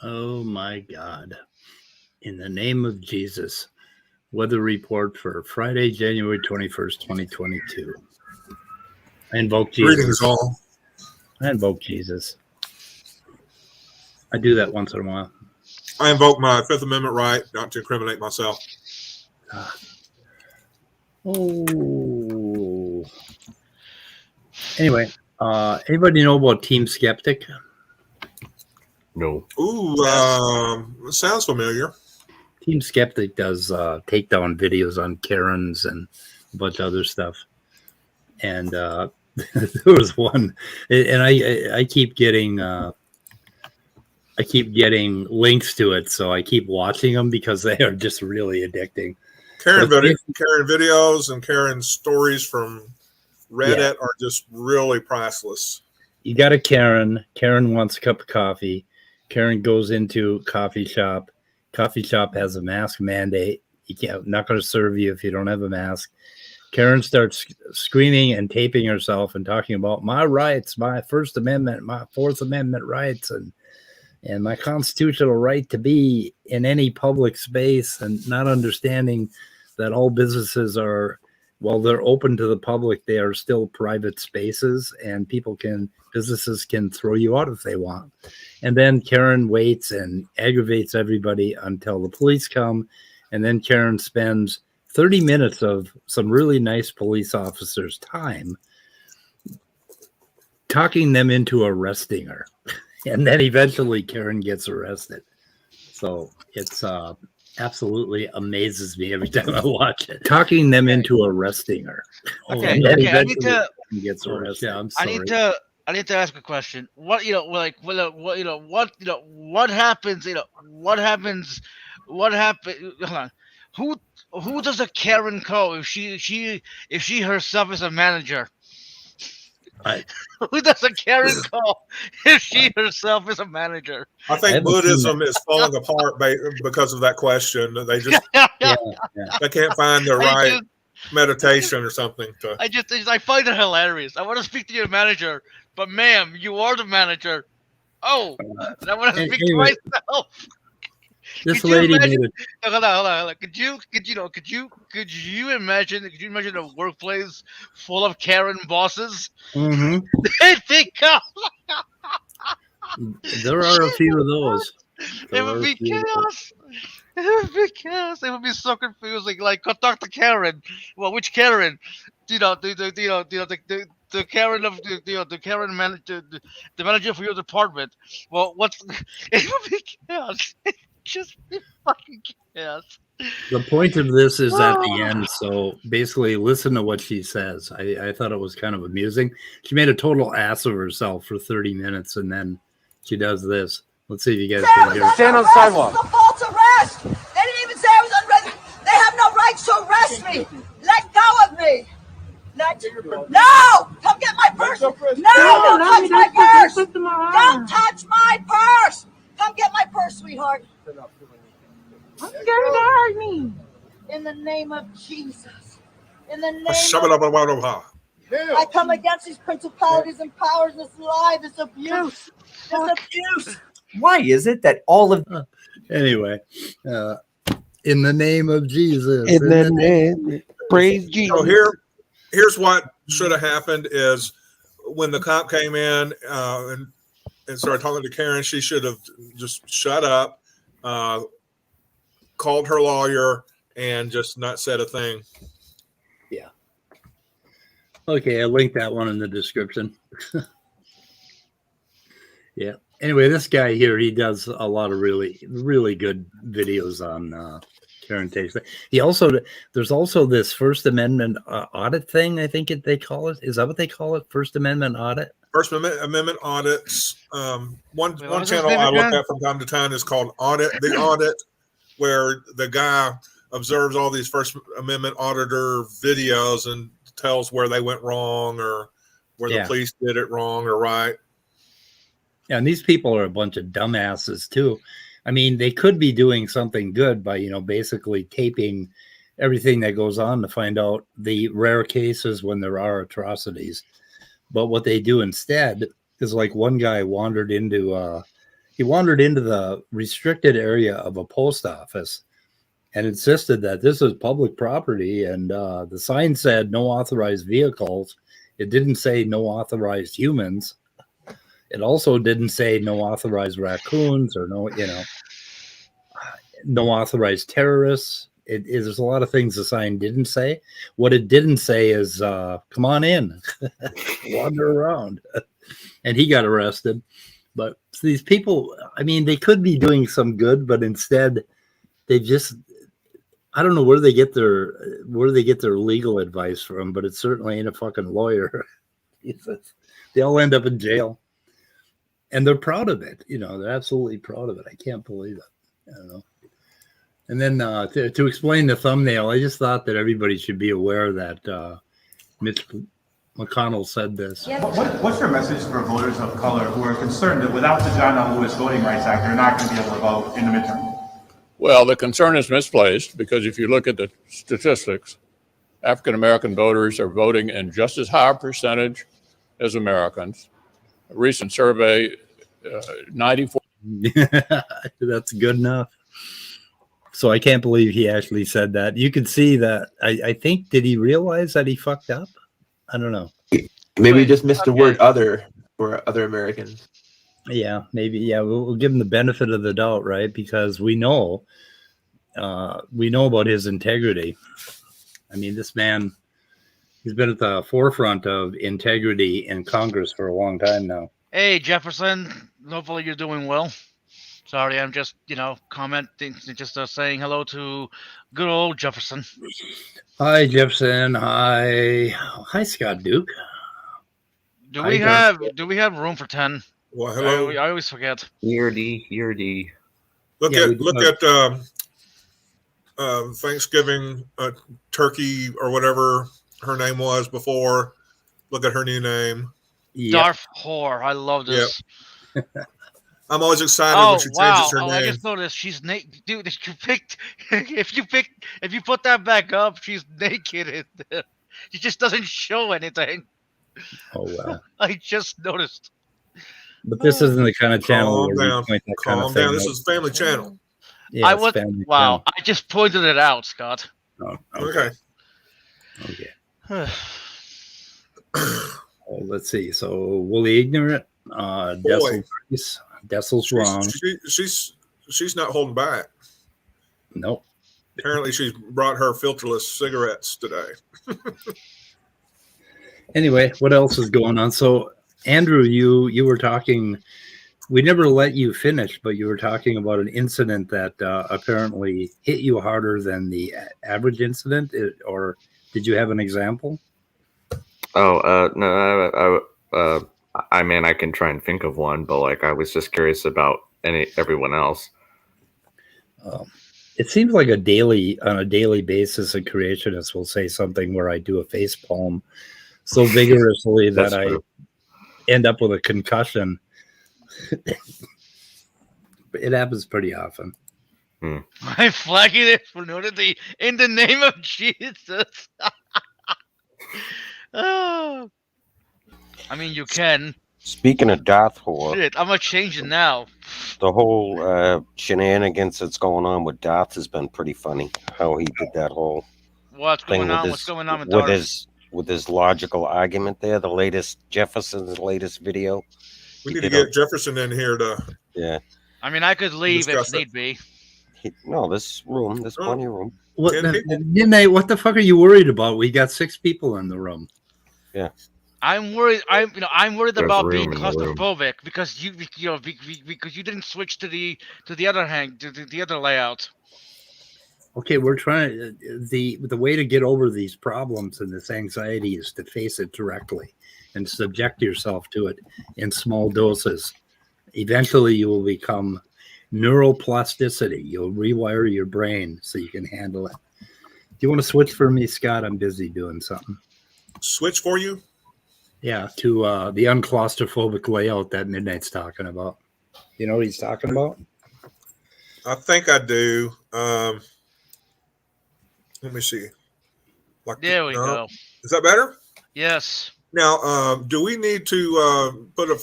Oh my God. In the name of Jesus. Weather report for Friday, January 21st, 2022. I invoke Jesus. Greetings all. I invoke Jesus. I do that once in a while. I invoke my Fifth Amendment right not to incriminate myself. Oh. Anyway, anybody know about Team Skeptic? No. Ooh, sounds familiar. Team Skeptic does takedown videos on Karens and a bunch of other stuff. And there was one, and I keep getting links to it, so I keep watching them because they are just really addicting. Karen videos and Karen stories from Reddit are just really priceless. You got a Karen. Karen wants a cup of coffee. Karen goes into coffee shop. Coffee shop has a mask mandate. Not going to serve you if you don't have a mask. Karen starts screaming and taping herself and talking about my rights, my First Amendment, my Fourth Amendment rights, and my constitutional right to be in any public space, and not understanding that all businesses are, while they're open to the public, they are still private spaces, and businesses can throw you out if they want. And then Karen waits and aggravates everybody until the police come. And then Karen spends 30 minutes of some really nice police officers' time talking them into arresting her. And then eventually Karen gets arrested. So it's absolutely amazes me every time I watch it. Talking them into arresting her. Okay, And then okay. I eventually need to. gets arrested. Yeah, I'm sorry. I need to ask a question. What what happens? What happens? Hold on. Who does a Karen call if she herself is a manager? Who does a Karen call if she herself is a manager? I think Buddhism is falling apart because of that question. They just they can't find the right meditation or something. I find it hilarious. I want to speak to your manager, but ma'am, you are the manager. Oh, and I want to speak to myself. This lady made it. Hold on. Could you imagine a workplace full of Karen bosses? Mm-hmm. There are a few of those. It would be chaos. It would be chaos. It would be so confusing. Like, talk to Karen. Well, which Karen? The Karen of the Karen manager, the manager for your department. Well, it would be chaos. It just be fucking chaos. The point of this is at the end, so basically listen to what she says. I thought it was kind of amusing. She made a total ass of herself for 30 minutes, and then she does this. Let's see if you guys can hear it. Stand on the sidewalk. It's a false arrest. They didn't even say I was unready. They have no right to arrest me. Let go of me. No! Come get my purse. No! Don't touch my purse. Don't touch my purse. Come get my purse, sweetheart. I'm scared to hurt me. In the name of Jesus. In the name of I come against these principalities and powers, this lie, this abuse. This abuse. Why is it that all of anyway, in the name of Jesus. In the name, praise Jesus. So here's what should have happened is when the cop came in and started talking to Karen, she should have just shut up, called her lawyer, and just not said a thing. Yeah. Okay, I linked that one in the description. Yeah. Anyway, this guy here, he does a lot of really, really good videos on Karen takes it. There's also this First Amendment audit thing. I think they call it. Is that what they call it? First Amendment audit. First Amendment audits. One What's his channel name I look again? at from time to time is called The Audit, where the guy observes all these First Amendment auditor videos and tells where they went wrong or where the police did it wrong or right. Yeah, and these people are a bunch of dumbasses too. I mean, they could be doing something good by, basically taping everything that goes on to find out the rare cases when there are atrocities. But what they do instead is, like, one guy wandered into the restricted area of a post office and insisted that this is public property. And the sign said no authorized vehicles. It didn't say no authorized humans. It also didn't say no authorized raccoons or no authorized terrorists. There's a lot of things the sign didn't say. What it didn't say is, come on in, wander around. And he got arrested. But these people, I mean, they could be doing some good, but instead they just, I don't know where they get their legal advice from, but it certainly ain't a fucking lawyer. They all end up in jail. And they're proud of it. They're absolutely proud of it. I can't believe it. I don't know. And then to explain the thumbnail, I just thought that everybody should be aware that Mitch McConnell said this. What's your message for voters of color who are concerned that without the John L. Lewis Voting Rights Act, they're not going to be able to vote in the midterm? Well, the concern is misplaced because if you look at the statistics, African-American voters are voting in just as high a percentage as Americans. A recent survey, 94. That's good enough. So I can't believe he actually said that. You could see that. I think, did he realize that he fucked up? I don't know. Maybe he just missed the word other for other Americans. Yeah, maybe. Yeah, we'll give him the benefit of the doubt, right? Because we know about his integrity. I mean, this man, he's been at the forefront of integrity in Congress for a long time now. Hey, Jefferson. Hopefully you're doing well. Sorry, I'm just, commenting, just saying hello to good old Jefferson. Hi, Jefferson. Hi, Scott Duke. Do we have room for 10? Well, hello. I always forget. ERD. Look at Thanksgiving turkey or whatever her name was before. Look at her new name. Yep. Darth Whore. I love this. Yep. I'm always excited when she changes her name. I just noticed she's naked. Dude, if you put that back up, she's naked in there. She just doesn't show anything. Oh, wow. I just noticed. But this isn't the kind of channel where we point that kind of Calm thing down. This out. is Family Channel. Yeah, Wow. I just pointed it out, Scott. Oh, Okay. Let's see. So, Woolly Ignorant, Dessel's wrong. She's not holding back. Nope. Apparently, she's brought her filterless cigarettes today. Anyway, what else is going on? So, Andrew, you were talking. We never let you finish, but you were talking about an incident that apparently hit you harder than the average incident. Or did you have an example? Oh, no. I mean, I can try and think of one, but I was just curious about everyone else. It seems like on a daily basis, a creationist will say something where I do a face palm so vigorously that I end up with a concussion. It happens pretty often. I'm flagging it for nudity in the name of Jesus. Oh. I mean, you can. Speaking of Darth Whore, Shit, I'm gonna change it now. the whole shenanigans that's going on with Darth has been pretty funny. How he did that whole What's thing going on? with What's going on with with Darth? his logical argument there. The latest Jefferson's latest video. We need to get Jefferson in here to. Yeah. I mean, I could leave if Discuss it. need be. There's room. There's plenty of room. What the fuck are you worried about? We got 6 people in the room. Yeah. I'm worried. I'm worried There's about room being in the room. claustrophobic because because you didn't switch to the other hang to the other layout. Okay, we're trying. The way to get over these problems and this anxiety is to face it directly and subject yourself to it in small doses. Eventually, you will become neuroplasticity. You'll rewire your brain so you can handle it. Do you want to switch for me, Scott? I'm busy doing something. Switch for you? Yeah, to the unclaustrophobic layout that Midnight's talking about. You know what he's talking about? I think I do. Let me see. There we go. Is that better? Yes. Now, do we need to put a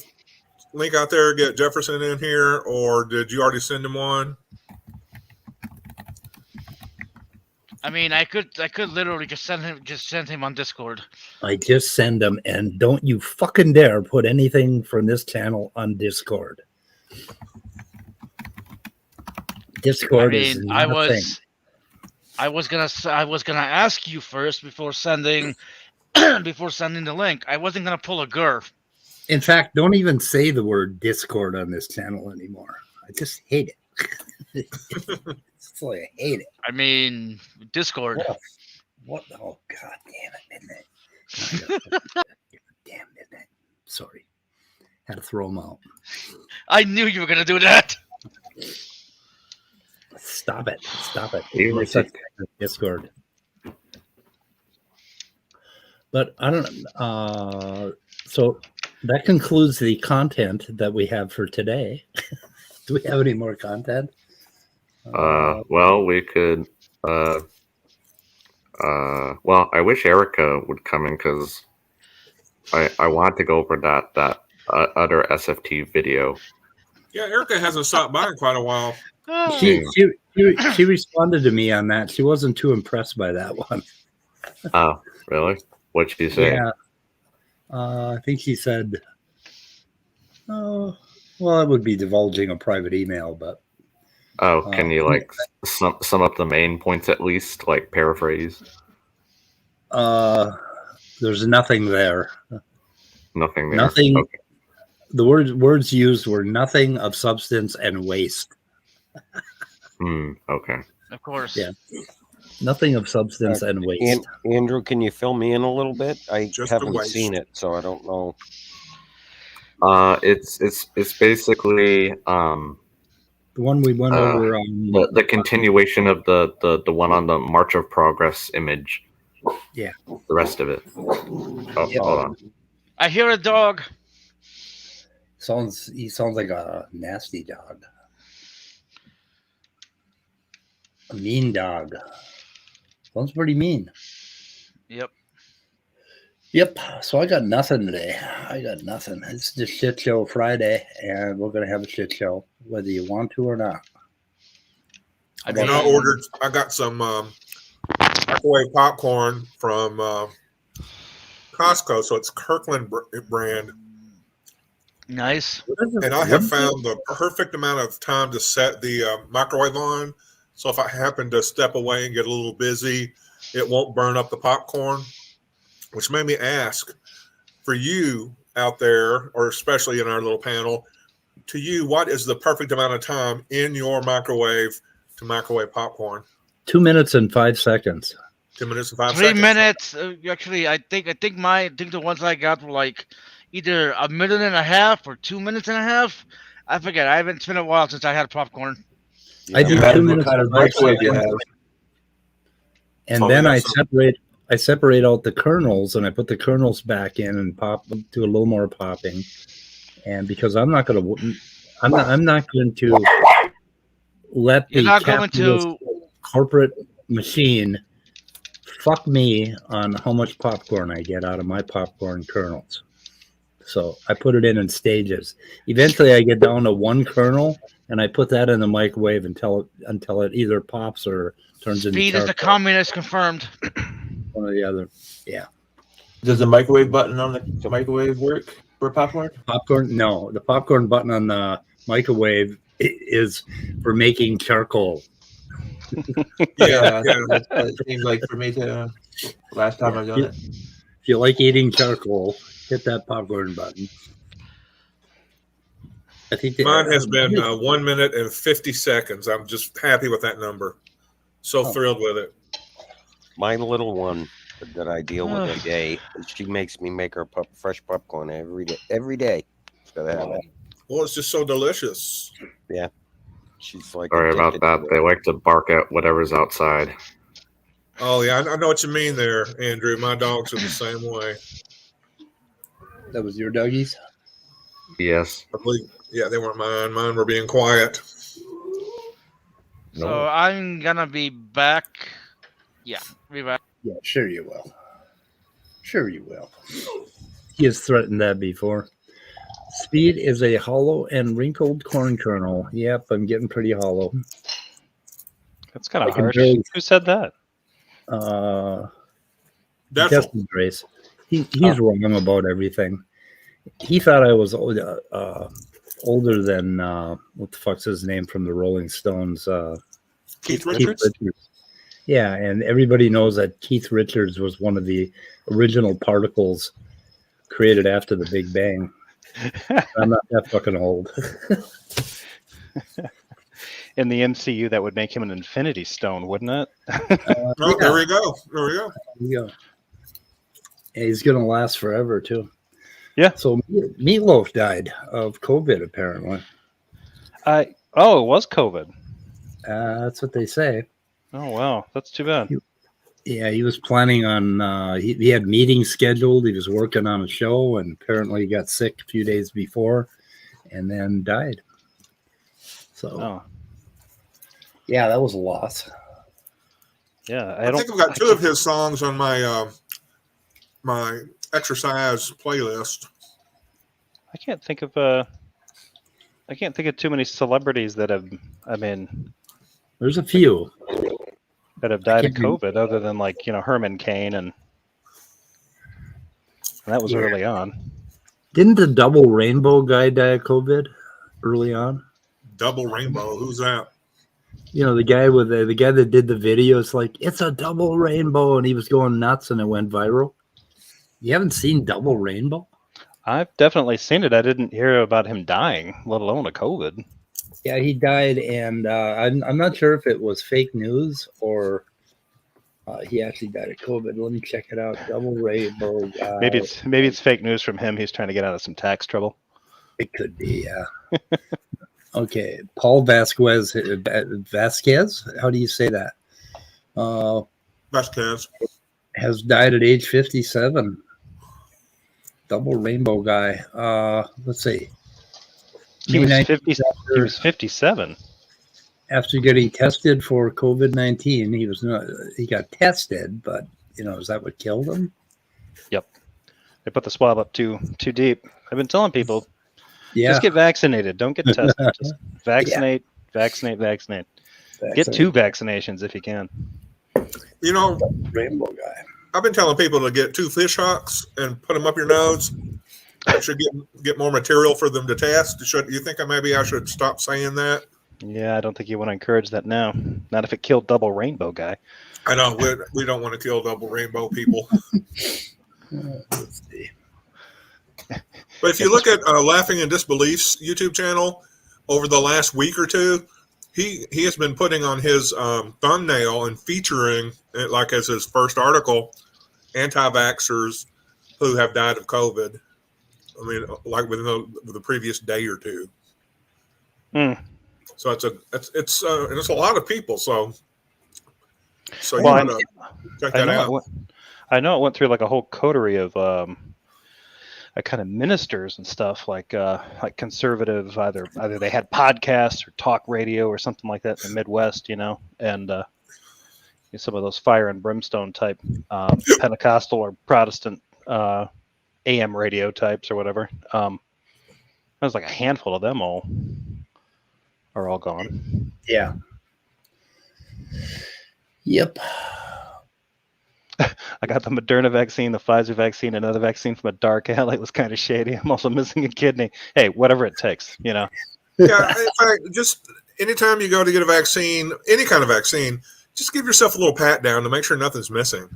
link out there, get Jefferson in here, or did you already send him one? I mean, I could literally just send him on Discord. I just send them, and don't you fucking dare put anything from this channel on Discord. Discord is not a thing. I was gonna ask you first before sending the link. I wasn't gonna pull a Gurf. In fact, don't even say the word Discord on this channel anymore. I just hate it. It's like I hate it. I mean, Discord. What? Oh, God damn it, Midnight. Damn Midnight. Sorry. Had to throw them out. I knew you were going to do that. Stop it. Stop it. You Such Discord. But I don't so that concludes the content that we have for today. Do we have any more content? Well, we could. Well, I wish Erica would come in because I want to go over that other SFT video. Yeah, Erica hasn't stopped by in quite a while. She responded to me on that. She wasn't too impressed by that one. Oh, really? What'd she say? Yeah. I think she said, "Oh, well, it would be divulging a private email, but." Oh, can you like sum up the main points at least, like paraphrase? There's nothing there. Nothing there. Nothing. Okay. The words used were nothing of substance and waste. Okay. Of course. Yeah. Nothing of substance and waste. Andrew, can you fill me in a little bit? I Just haven't the waste. seen it, so I don't know. It's basically The one we went over on the continuation of the one on the March of Progress image. Yeah. The rest of it. Oh, Yep. hold on. I hear a dog. He sounds like a nasty dog. A mean dog. Sounds pretty mean. Yep. Yep. So I got nothing today. I got nothing. It's just shit show Friday, and we're gonna have a shit show, whether you want to or not. I got some microwave popcorn from Costco, so it's Kirkland brand. Nice. And I have found the perfect amount of time to set the microwave on. So if I happen to step away and get a little busy, it won't burn up the popcorn, which made me ask for you out there, or especially in our little panel, to you, what is the perfect amount of time in your microwave to microwave popcorn? 2 minutes and 5 seconds. 2 minutes and 5 3 seconds. minutes. Actually, I think the ones I got were like either a minute and a half or 2 minutes and a half. I forget. It's been a while since I had popcorn. I do 2 minutes What kind of and 5 microwave you seconds. have? And then I separate out the kernels, and I put the kernels back in and do a little more popping. And because I'm not going to let the capitalist corporate machine fuck me on how much popcorn I get out of my popcorn kernels. So I put it in stages. Eventually, I get down to one kernel, and I put that in the microwave until it either pops or turns into Speed is the communist confirmed. one or the other. Yeah. Does the microwave button on the microwave work for popcorn? Popcorn? No. The popcorn button on the microwave is for making charcoal. Yeah, that's what it seems like for me to. Last time I've done it. If you like eating charcoal, hit that popcorn button. I think Mine has been 1 minute and 50 seconds. I'm just happy with that number. So thrilled with it. My little one that I deal with every day, she makes me make her fresh popcorn every day. Every day. Gotta have it. Well, it's just so delicious. Yeah. She's like, Sorry about that. They like to bark at whatever's outside. Oh, yeah. I know what you mean there, Andrew. My dogs are the same way. That was your doggies? Yes. I believe, yeah, they weren't mine. Mine were being quiet. So I'm gonna be back. Yeah, be back. Yeah, sure you will. Sure you will. He has threatened that before. Speed is a hollow and wrinkled corn kernel. Yep, I'm getting pretty hollow. That's kind of harsh. Who said that? Justin Grace. He's wrong about everything. He thought I was older than what the fuck's his name from the Rolling Stones? Keith Richards. Yeah, and everybody knows that Keith Richards was one of the original particles created after the Big Bang. I'm not that fucking old. In the MCU, that would make him an Infinity Stone, wouldn't it? Oh, there we go. There we go. There you go. And he's gonna last forever too. Yeah. So Meatloaf died of COVID, apparently. It was COVID. That's what they say. Oh wow, that's too bad. Yeah, he was planning on. He had meetings scheduled. He was working on a show, and apparently he got sick a few days before, and then died. So, yeah, that was a loss. Yeah, I think I've got two of his songs on my my exercise playlist. I can't think of too many celebrities that have. I mean, there's a few that have died of COVID, other than like Herman Cain, and that was early on. Didn't the Double Rainbow guy die of COVID early on? Double Rainbow, who's that? The guy with the guy that did the video. It's like, it's a double rainbow, and he was going nuts, and it went viral. You haven't seen Double Rainbow? I've definitely seen it. I didn't hear about him dying, let alone a COVID. Yeah, he died, and I'm not sure if it was fake news or he actually died of COVID. Let me check it out. Double Rainbow guy. Maybe it's fake news from him. He's trying to get out of some tax trouble. It could be, yeah. Okay, Paul Vasquez. How do you say that? Vasquez has died at age 57. Double Rainbow guy. Let's see. He was 57. After getting tested for COVID-19, he got tested, but is that what killed him? Yep. They put the swab up too deep. I've been telling people, just get vaccinated. Don't get tested. Just vaccinate. Get 2 vaccinations if you can. Rainbow guy. I've been telling people to get 2 fish hooks and put them up your nose. I should get more material for them to test. You think I should stop saying that? Yeah, I don't think you want to encourage that now. Not if it killed Double Rainbow guy. I know we don't want to kill Double Rainbow people. Let's see. But if you look at Laughing in Disbelief's YouTube channel over the last week or two, he has been putting on his thumbnail and featuring it like as his first article, anti-vaxxers who have died of COVID. I mean, like within the previous day or two. So it's a lot of people. So you want to check that out. I know it went through like a whole coterie of kind of ministers and stuff, like conservative. Either they had podcasts or talk radio or something like that in the Midwest, and some of those fire and brimstone type Pentecostal or Protestant AM radio types or whatever. There's like a handful of them are all gone. Yeah. Yep. I got the Moderna vaccine, the Pfizer vaccine, another vaccine from a dark alley. It was kind of shady. I'm also missing a kidney. Hey, whatever it takes, Yeah, in fact, just anytime you go to get a vaccine, any kind of vaccine, just give yourself a little pat down to make sure nothing's missing.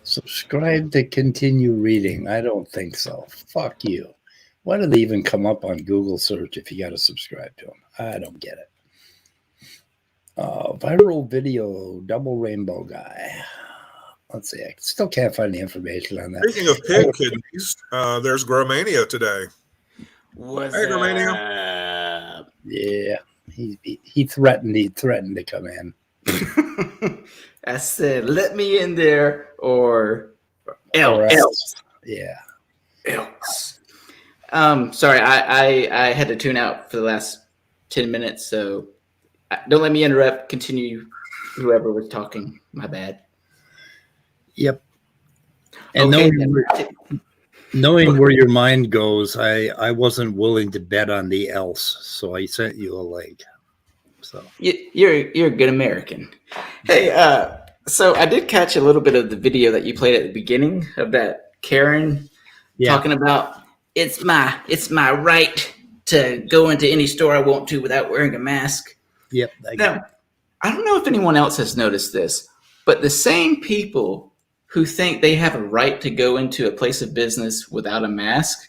Subscribe to continue reading. I don't think so. Fuck you. Why do they even come up on Google search if you got to subscribe to them? I don't get it. Viral video, double rainbow guy. Let's see. I still can't find the information on that. Speaking of pig kidneys, there's Gromania today. Was hey, Gromania. Yeah, he threatened. He threatened to come in. I said, "Let me in there, or else." Yeah, else. Sorry, I had to tune out for the last 10 minutes, so don't let me interrupt. Continue, whoever was talking. My bad. Yep. And okay, knowing where your mind goes, I wasn't willing to bet on the else, so I sent you a link. So you're a good American. Hey, so I did catch a little bit of the video that you played at the beginning of that Karen talking about it's my right to go into any store I want to without wearing a mask. Yep. Now, I don't know if anyone else has noticed this, but the same people who think they have a right to go into a place of business without a mask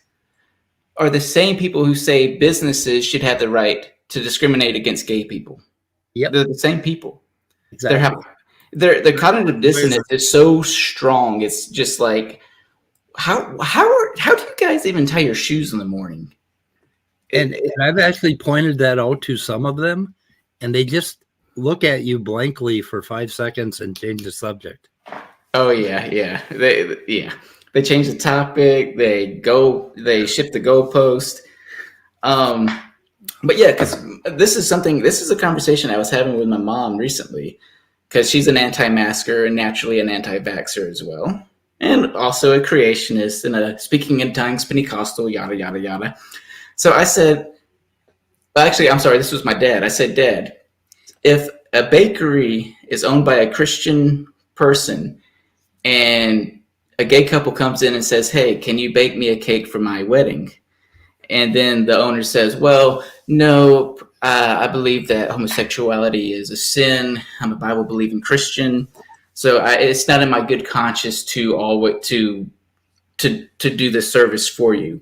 are the same people who say businesses should have the right to discriminate against gay people. Yep. They're the same people. Exactly. Their cognitive dissonance is so strong. It's just like, how do you guys even tie your shoes in the morning? And I've actually pointed that out to some of them, and they just look at you blankly for 5 seconds and change the subject. Oh yeah. They change the topic. They shift the goalpost. But yeah, because this is a conversation I was having with my mom recently, because she's an anti-masker and naturally an anti-vaxxer as well, and also a creationist and a speaking in tongues Pentecostal, yada yada yada. So I said, actually, I'm sorry, this was my dad. I said, Dad, if a bakery is owned by a Christian person and a gay couple comes in and says, hey, can you bake me a cake for my wedding? And then the owner says, well, no, I believe that homosexuality is a sin. I'm a Bible-believing Christian. So it's not in my good conscience to do this service for you.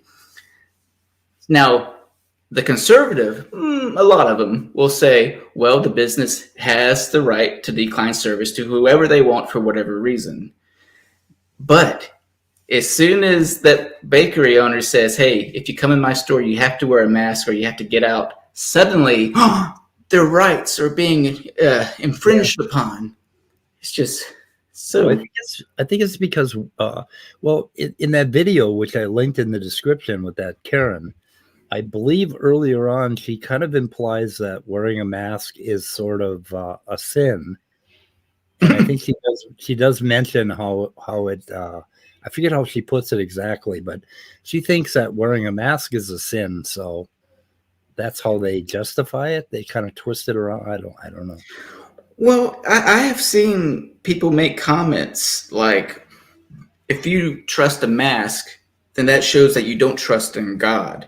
Now, the conservative, a lot of them will say, well, the business has the right to decline service to whoever they want for whatever reason. But as soon as that bakery owner says, hey, if you come in my store, you have to wear a mask or you have to get out, suddenly their rights are being infringed upon. It's just so. I think it's because, in that video, which I linked in the description with that Karen, I believe earlier on she kind of implies that wearing a mask is sort of a sin. And I think she does mention how it. I forget how she puts it exactly, but she thinks that wearing a mask is a sin. So that's how they justify it. They kind of twist it around. I don't know. Well, I have seen people make comments like, if you trust a mask, then that shows that you don't trust in God.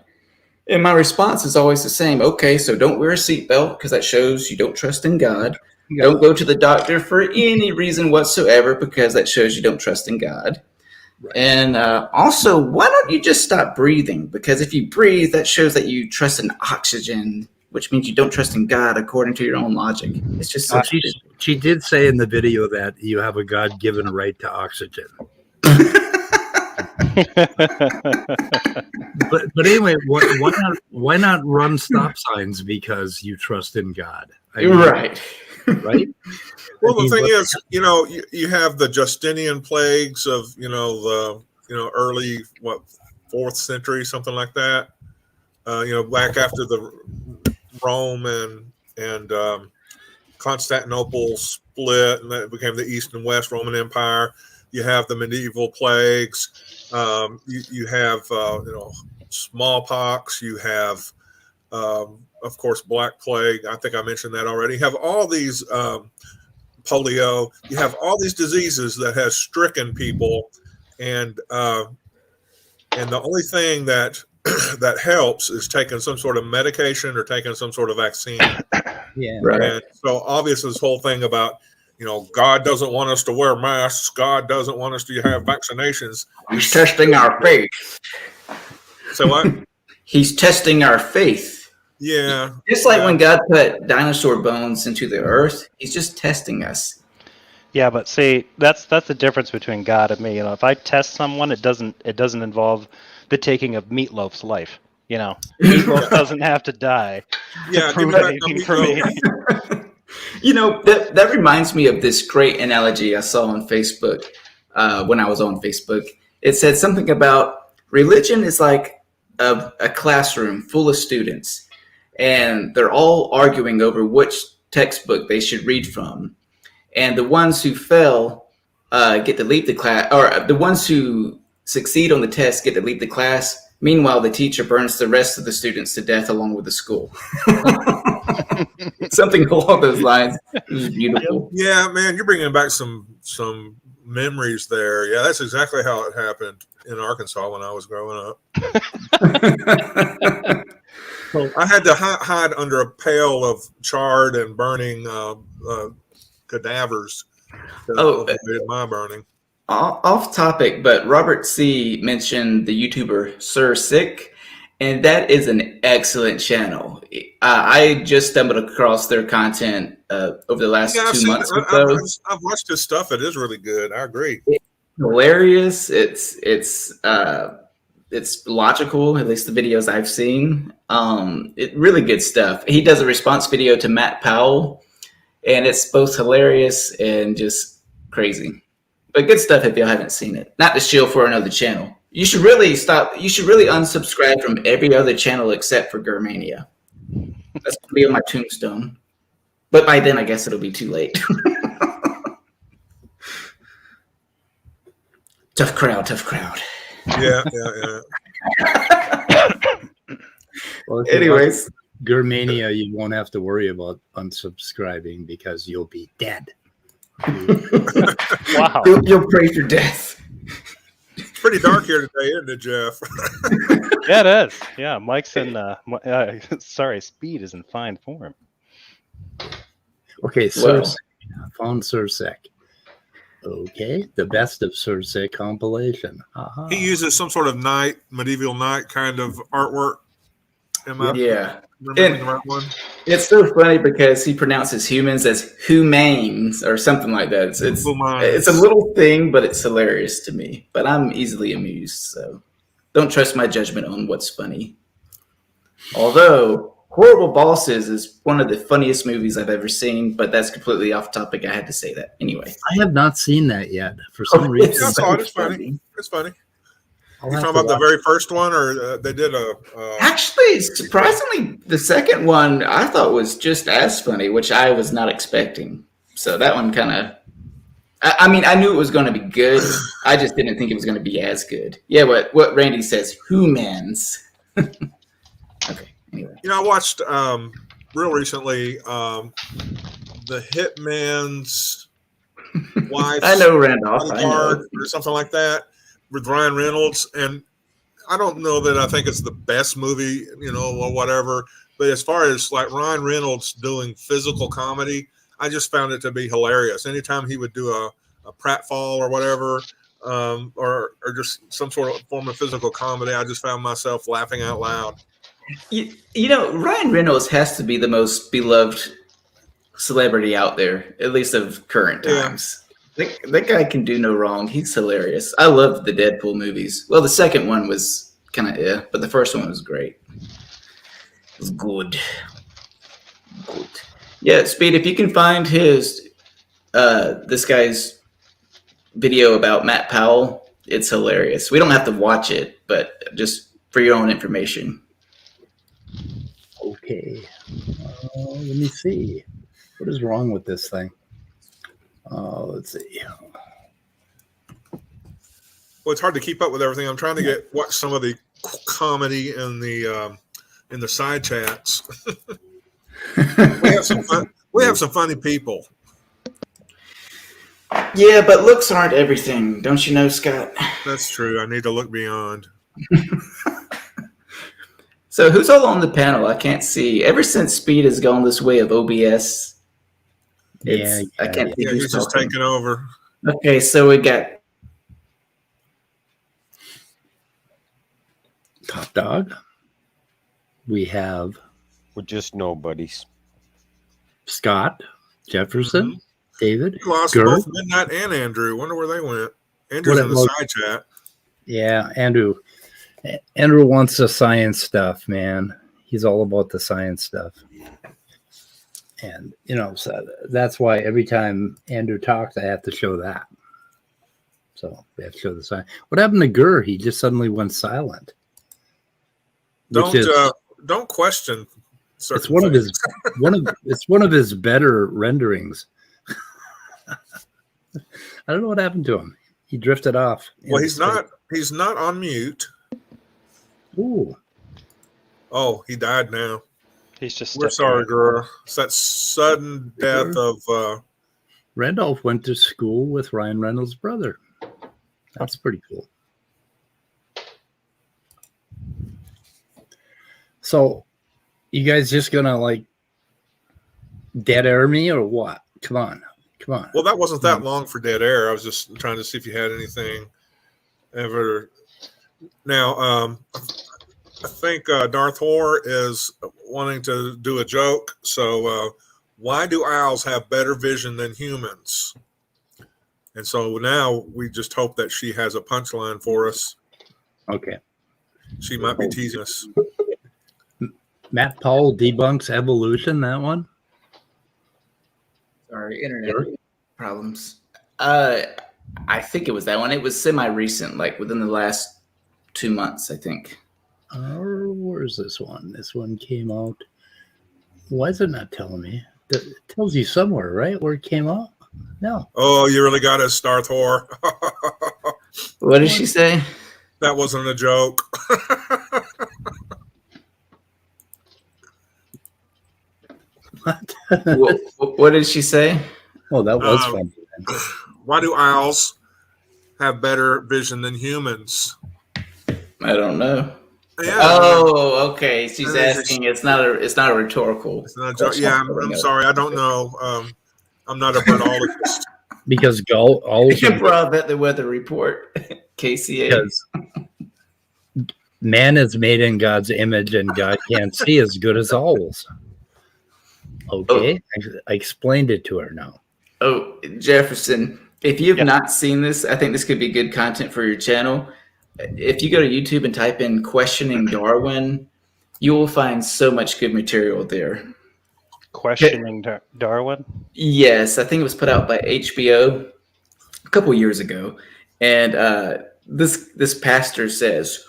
And my response is always the same. Okay, so don't wear a seatbelt because that shows you don't trust in God. Don't go to the doctor for any reason whatsoever because that shows you don't trust in God. Right. And also, why don't you just stop breathing? Because if you breathe, that shows that you trust in oxygen, which means you don't trust in God according to your own logic. It's just so she did say in the video that you have a God-given right to oxygen. but anyway, why not run stop signs because you trust in God? Right. Right. Well, the thing is, you have the Justinian plagues of the early 4th century, something like that. Back after the Rome and Constantinople split, and that became the East and West Roman Empire. You have the medieval plagues. You have smallpox. You have of course, Black Plague. I think I mentioned that already. You have all these polio. You have all these diseases that has stricken people, and the only thing that that helps is taking some sort of medication or taking some sort of vaccine. Yeah, right. And so, obviously, this whole thing about God doesn't want us to wear masks. God doesn't want us to have vaccinations. He's testing our faith. So what? He's testing our faith. Yeah. Just like when God put dinosaur bones into the earth, he's just testing us. Yeah, but see, that's the difference between God and me. You know, if I test someone, it doesn't involve the taking of Meatloaf's life. You know, Meatloaf doesn't have to die to prove anything for me. You know, that reminds me of this great analogy I saw on Facebook when I was on Facebook. It said something about religion is like a classroom full of students, and they're all arguing over which textbook they should read from. And the ones who fail get to leave the class, or the ones who succeed on the test get to leave the class. Meanwhile, the teacher burns the rest of the students to death along with the school. Something along those lines. It was beautiful. Yeah, man, you're bringing back some memories there. Yeah, that's exactly how it happened in Arkansas when I was growing up. I had to hide under a pail of charred and burning cadavers to avoid my burning. Off topic, but Robert C. mentioned the YouTuber Sir Sick, and that is an excellent channel. I just stumbled across their content over the last 2 months or so. I've watched his stuff. It is really good. I agree. It's hilarious. It's logical, at least the videos I've seen. It really good stuff. He does a response video to Matt Powell, and it's both hilarious and just crazy. But good stuff if y'all haven't seen it. Not to shill for another channel. You should really stop. You should really unsubscribe from every other channel except for Germania. That's going to be on my tombstone. But by then, I guess it'll be too late. Tough crowd. Yeah. Well, anyways, Germania, you won't have to worry about unsubscribing because you'll be dead. Wow. You'll pray for death. It's pretty dark here today, isn't it, Jeff? Yeah, it is. Yeah, Mike's in. Speed is in fine form. Okay, Cersei. Found Cersei. Okay, the best of Cersei compilation. Aha. He uses some sort of medieval knight kind of artwork. Yeah. Remembering the right one? It's so funny because he pronounces humans as humanes or something like that. It's a little thing, but it's hilarious to me. But I'm easily amused, so don't trust my judgment on what's funny. Although Horrible Bosses is one of the funniest movies I've ever seen, but that's completely off topic. I had to say that anyway. I have not seen that yet for some reason. I saw it. It's funny. It's funny. You talking about the very first one, or they did a? Actually, surprisingly, the second one I thought was just as funny, which I was not expecting. So that one kind of, I mean, I knew it was going to be good. I just didn't think it was going to be as good. Yeah, what Randy says, humans. Okay. Anyway, I watched real recently the Hitman's Wife. I know Randolph. Or something like that. With Ryan Reynolds, and I don't know that I think it's the best movie, or whatever. But as far as like Ryan Reynolds doing physical comedy, I just found it to be hilarious. Anytime he would do a pratfall or whatever, or just some sort of form of physical comedy, I just found myself laughing out loud. Ryan Reynolds has to be the most beloved celebrity out there, at least of current times. That guy can do no wrong. He's hilarious. I love the Deadpool movies. Well, the second one was kind of but the first one was great. It was good. Yeah, Speed, if you can find this guy's video about Matt Powell, it's hilarious. We don't have to watch it, but just for your own information. Okay. Let me see. What is wrong with this thing? Let's see. Well, it's hard to keep up with everything. I'm trying to watch some of the comedy in the side chats. We have some fun. We have some funny people. Yeah, but looks aren't everything, don't you know, Scott? That's true. I need to look beyond. So who's all on the panel? I can't see. Ever since Speed has gone this way of OBS, I can't see who's he's just taking over. Okay, so we got Topdawg. We have We're just nobodies. Scott, Jefferson, David, We lost Gert. both Midnight and Andrew. Wonder where they went. Andrew's in the side chat. Yeah, Andrew. Andrew wants the science stuff, man. He's all about the science stuff. And, so that's why every time Andrew talks, I have to show that. So we have to show the sign. What happened to Gurr? He just suddenly went silent. Don't question. It's one of his it's one of his better renderings. I don't know what happened to him. He drifted off. Well, he's not on mute. Ooh. Oh, he died now. He's just. We're sorry, girl. It's that sudden death of. Randolph went to school with Ryan Reynolds' brother. That's pretty cool. So, you guys just gonna dead air me or what? Come on. Well, that wasn't that long for dead air. I was just trying to see if you had anything ever. Now, I think Darth Hoare is wanting to do a joke. So, why do owls have better vision than humans? And so now we just hope that she has a punchline for us. Okay. She might be teasing us. Matt Powell debunks evolution, that one? Sorry, internet problems. I think it was that one. It was semi-recent, within the last 2 months, I think. Where's this one? This one came out. Why is it not telling me? It tells you somewhere, right? Where it came out? No. Oh, you really got us, Darth Hoare. What did she say? That wasn't a joke. What did she say? Oh, that was funny. Why do owls have better vision than humans? I don't know. Yeah. Oh, okay. She's asking. It's not a rhetorical. It's not a joke. Yeah, I'm sorry. I don't know. I'm not a birdologist. Because owls brought that the weather report, KCA. Because man is made in God's image, and God can't see as good as owls. Okay, I explained it to her now. Oh, Jefferson, if you have not seen this, I think this could be good content for your channel. If you go to YouTube and type in "questioning Darwin," you will find so much good material there. Questioning Darwin? Yes, I think it was put out by HBO a couple years ago, and this pastor says,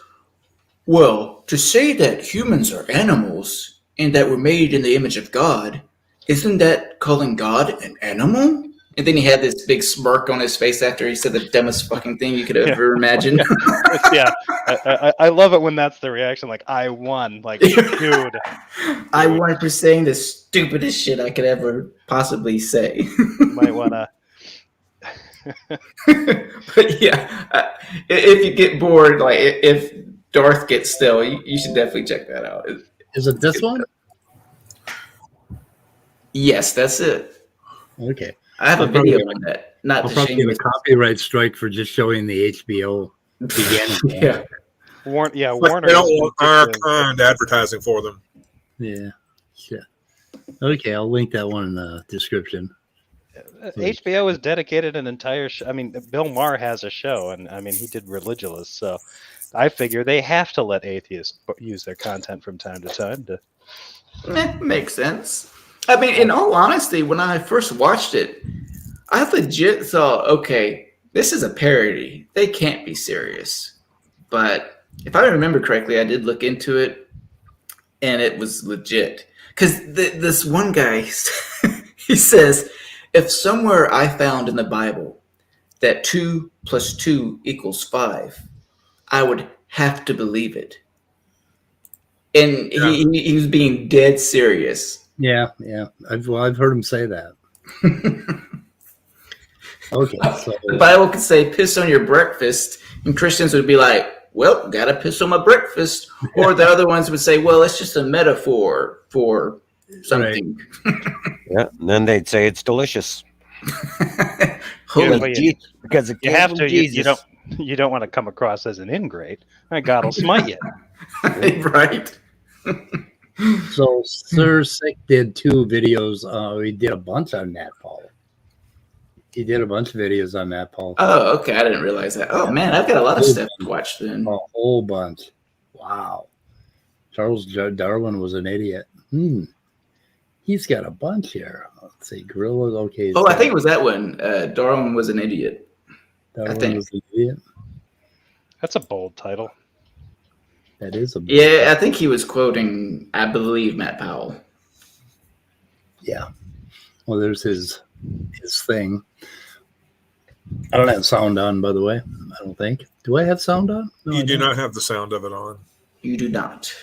"Well, to say that humans are animals and that we're made in the image of God, isn't that calling God an animal?" And then he had this big smirk on his face after he said the dumbest fucking thing you could ever imagine. Yeah, I love it when that's the reaction. Like, I won. Like, dude. I won for saying the stupidest shit I could ever possibly say. Might want to. But yeah, if you get bored, if Darth gets still, you should definitely check that out. Is it this one? Yes, that's it. Okay. I have a video on that. Not I'll to probably shame get a copyright strike for just showing the HBO beginning. Yeah. Like Warner. they don't want our kind advertising for them. Yeah. Okay, I'll link that one in the description. HBO has dedicated an entire show. I mean, Bill Maher has a show, and he did Religulous, so I figure they have to let atheists use their content from time to time to. Makes sense. I mean, in all honesty, when I first watched it, I legit thought, okay, this is a parody. They can't be serious. But if I remember correctly, I did look into it, and it was legit. Because this one guy, he says, if somewhere I found in the Bible that 2 + 2 = 5, I would have to believe it. And he was being dead serious. Yeah. I've heard him say that. Okay. So the Bible could say piss on your breakfast, and Christians would be like, well, gotta piss on my breakfast. Or the other ones would say, well, it's just a metaphor for something. Right. Yeah, and then they'd say it's delicious. Holy Jesus, because it you have to. You don't want to come across as an ingrate. God will smite you. Right. So Sir Sick did 2 videos. He did a bunch on Matt Paul. He did a bunch of videos on Matt Paul. Oh, okay. I didn't realize that. Oh man, I've got a lot of stuff to watch then. A whole bunch. Wow. Charles Darwin was an idiot. He's got a bunch here. Let's see. Gorillas. Okay. Oh, I think it was that one. Darwin was an idiot. Darwin was an idiot. That's a bold title. That is a bold title. I think he was quoting, I believe, Matt Powell. Yeah. Well, there's his thing. I don't have sound on, by the way. I don't think. Do I have sound on? No, you do not have the sound of it on. You do not.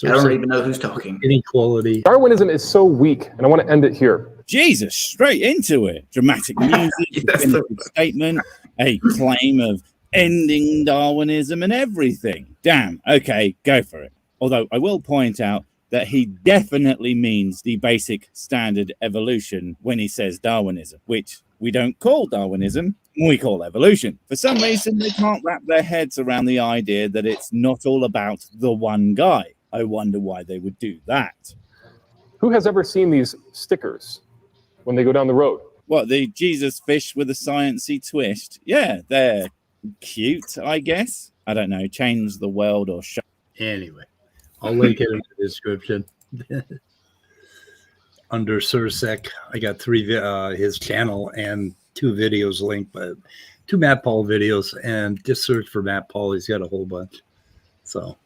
I don't even know who's talking. Inequality. Darwinism is so weak, and I want to end it here. Jesus, straight into it. Dramatic music, definitive statement, a claim of ending Darwinism and everything. Damn. Okay, go for it. Although I will point out that he definitely means the basic standard evolution when he says Darwinism, which we don't call Darwinism, we call evolution. For some reason, they can't wrap their heads around the idea that it's not all about the one guy. I wonder why they would do that. Who has ever seen these stickers when they go down the road? What, the Jesus fish with a sciencey twist? Yeah, they're cute, I guess. I don't know, change the world or show. Anyway, I'll link it in the description. Under Sir Sec, I got 3 his channel and 2 videos linked, but 2 Matt Paul videos, and just search for Matt Paul. He's got a whole bunch. So,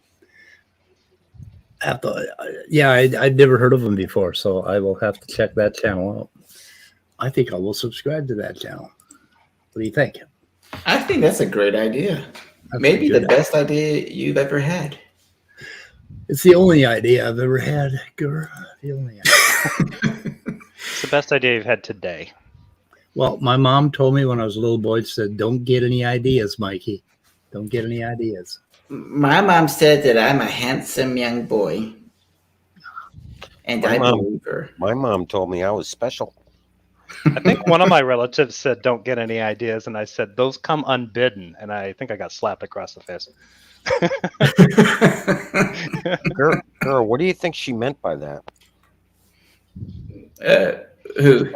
I'd never heard of him before, so I will have to check that channel out. I think I will subscribe to that channel. What do you think? I think that's a great idea. Maybe the best idea you've ever had. It's the only idea I've ever had, girl. The only idea. It's the best idea you've had today. Well, my mom told me when I was a little boy, she said, don't get any ideas, Mikey. Don't get any ideas. My mom said that I'm a handsome young boy. And I believe her. My mom told me I was special. I think one of my relatives said, don't get any ideas. And I said, those come unbidden. And I think I got slapped across the face. Girl, what do you think she meant by that? Who?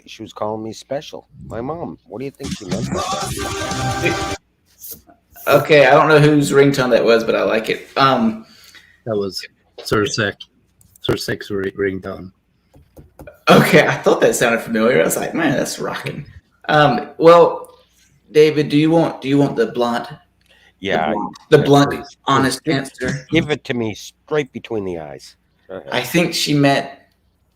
She was calling me special. My mom. What do you think she meant by that? Okay, I don't know whose ringtone that was, but I like it. That was Sir Sec. Sir Sec's ringtone. Okay, I thought that sounded familiar. I was like, man, that's rocking. Well, David, do you want the blunt? Yeah, the blunt, honest answer. Give it to me straight between the eyes. I think she meant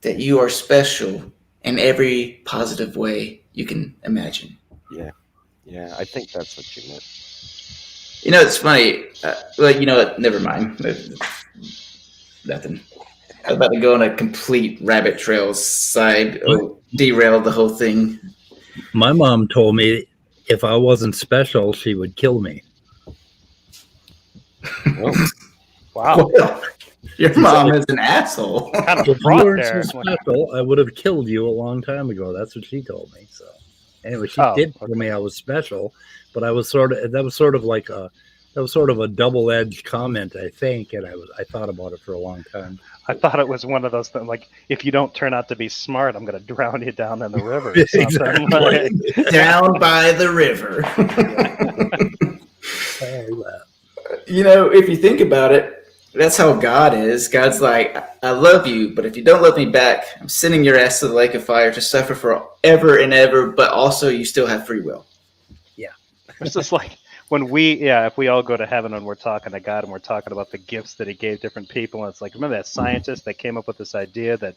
that you are special in every positive way you can imagine. Yeah, I think that's what she meant. You know, it's funny. Well, you know what? Never mind. Nothing. I was about to go on a complete rabbit trail derail the whole thing. My mom told me if I wasn't special, she would kill me. Oh. Wow. Well, your mom is an asshole. If you weren't so special, I would have killed you a long time ago. That's what she told me. So anyway, she did tell me I was special, but that was sort of a double-edged comment, I think, and I thought about it for a long time. I thought it was one of those things like, if you don't turn out to be smart, I'm going to drown you down in the river. Exactly. Like, down by the river. You know, if you think about it, that's how God is. God's like, I love you, but if you don't love me back, I'm sending your ass to the lake of fire to suffer forever and ever, but also you still have free will. Yeah. It's just like, if we all go to heaven and we're talking to God and we're talking about the gifts that he gave different people, and it's like, remember that scientist that came up with this idea that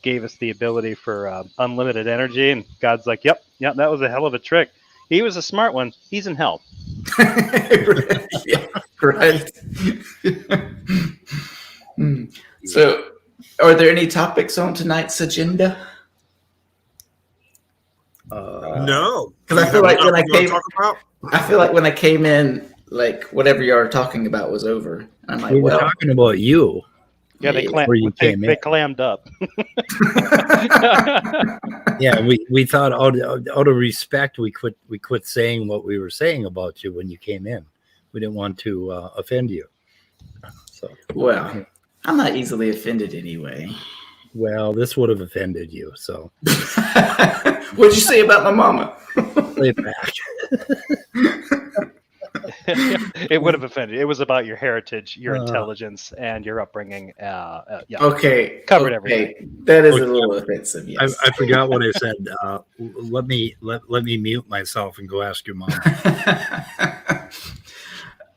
gave us the ability for unlimited energy? And God's like, yep, that was a hell of a trick. He was a smart one. He's in hell. Yeah, right. So, are there any topics on tonight's agenda? No. Because I feel like when I came in, like whatever you were talking about was over. And I'm like, we were talking about you. Yeah, they clammed up. Yeah, we thought out of respect we quit saying what we were saying about you when you came in. We didn't want to offend you. So well, I'm not easily offended anyway. Well, this would have offended you. So, what'd you say about my mama? Play it back. It would have offended. It was about your heritage, your intelligence, and your upbringing. Yeah. Okay. Covered everything. That is a little offensive. Yes. I forgot what I said. Let me mute myself and go ask your mom.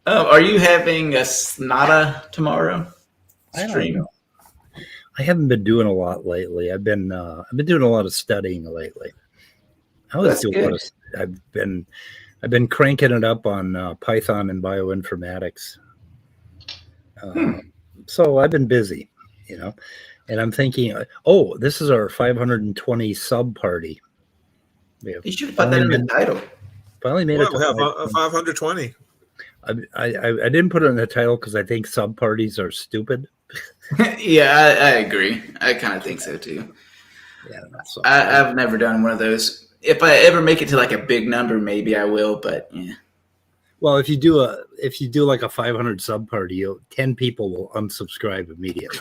Are you having a Snada tomorrow? I don't know. I haven't been doing a lot lately. I've been doing a lot of studying lately. I've been cranking it up on Python and bioinformatics. So I've been busy, and I'm thinking, this is our 520 sub party. You should have put that in the title. Finally made it. We have a 520. I didn't put it in the title because I think sub parties are stupid. Yeah, I agree. I kind of think so too. Yeah, I've never done one of those. If I ever make it to like a big number, maybe I will. But yeah. Well, if you do like a 500 sub party, 10 people will unsubscribe immediately.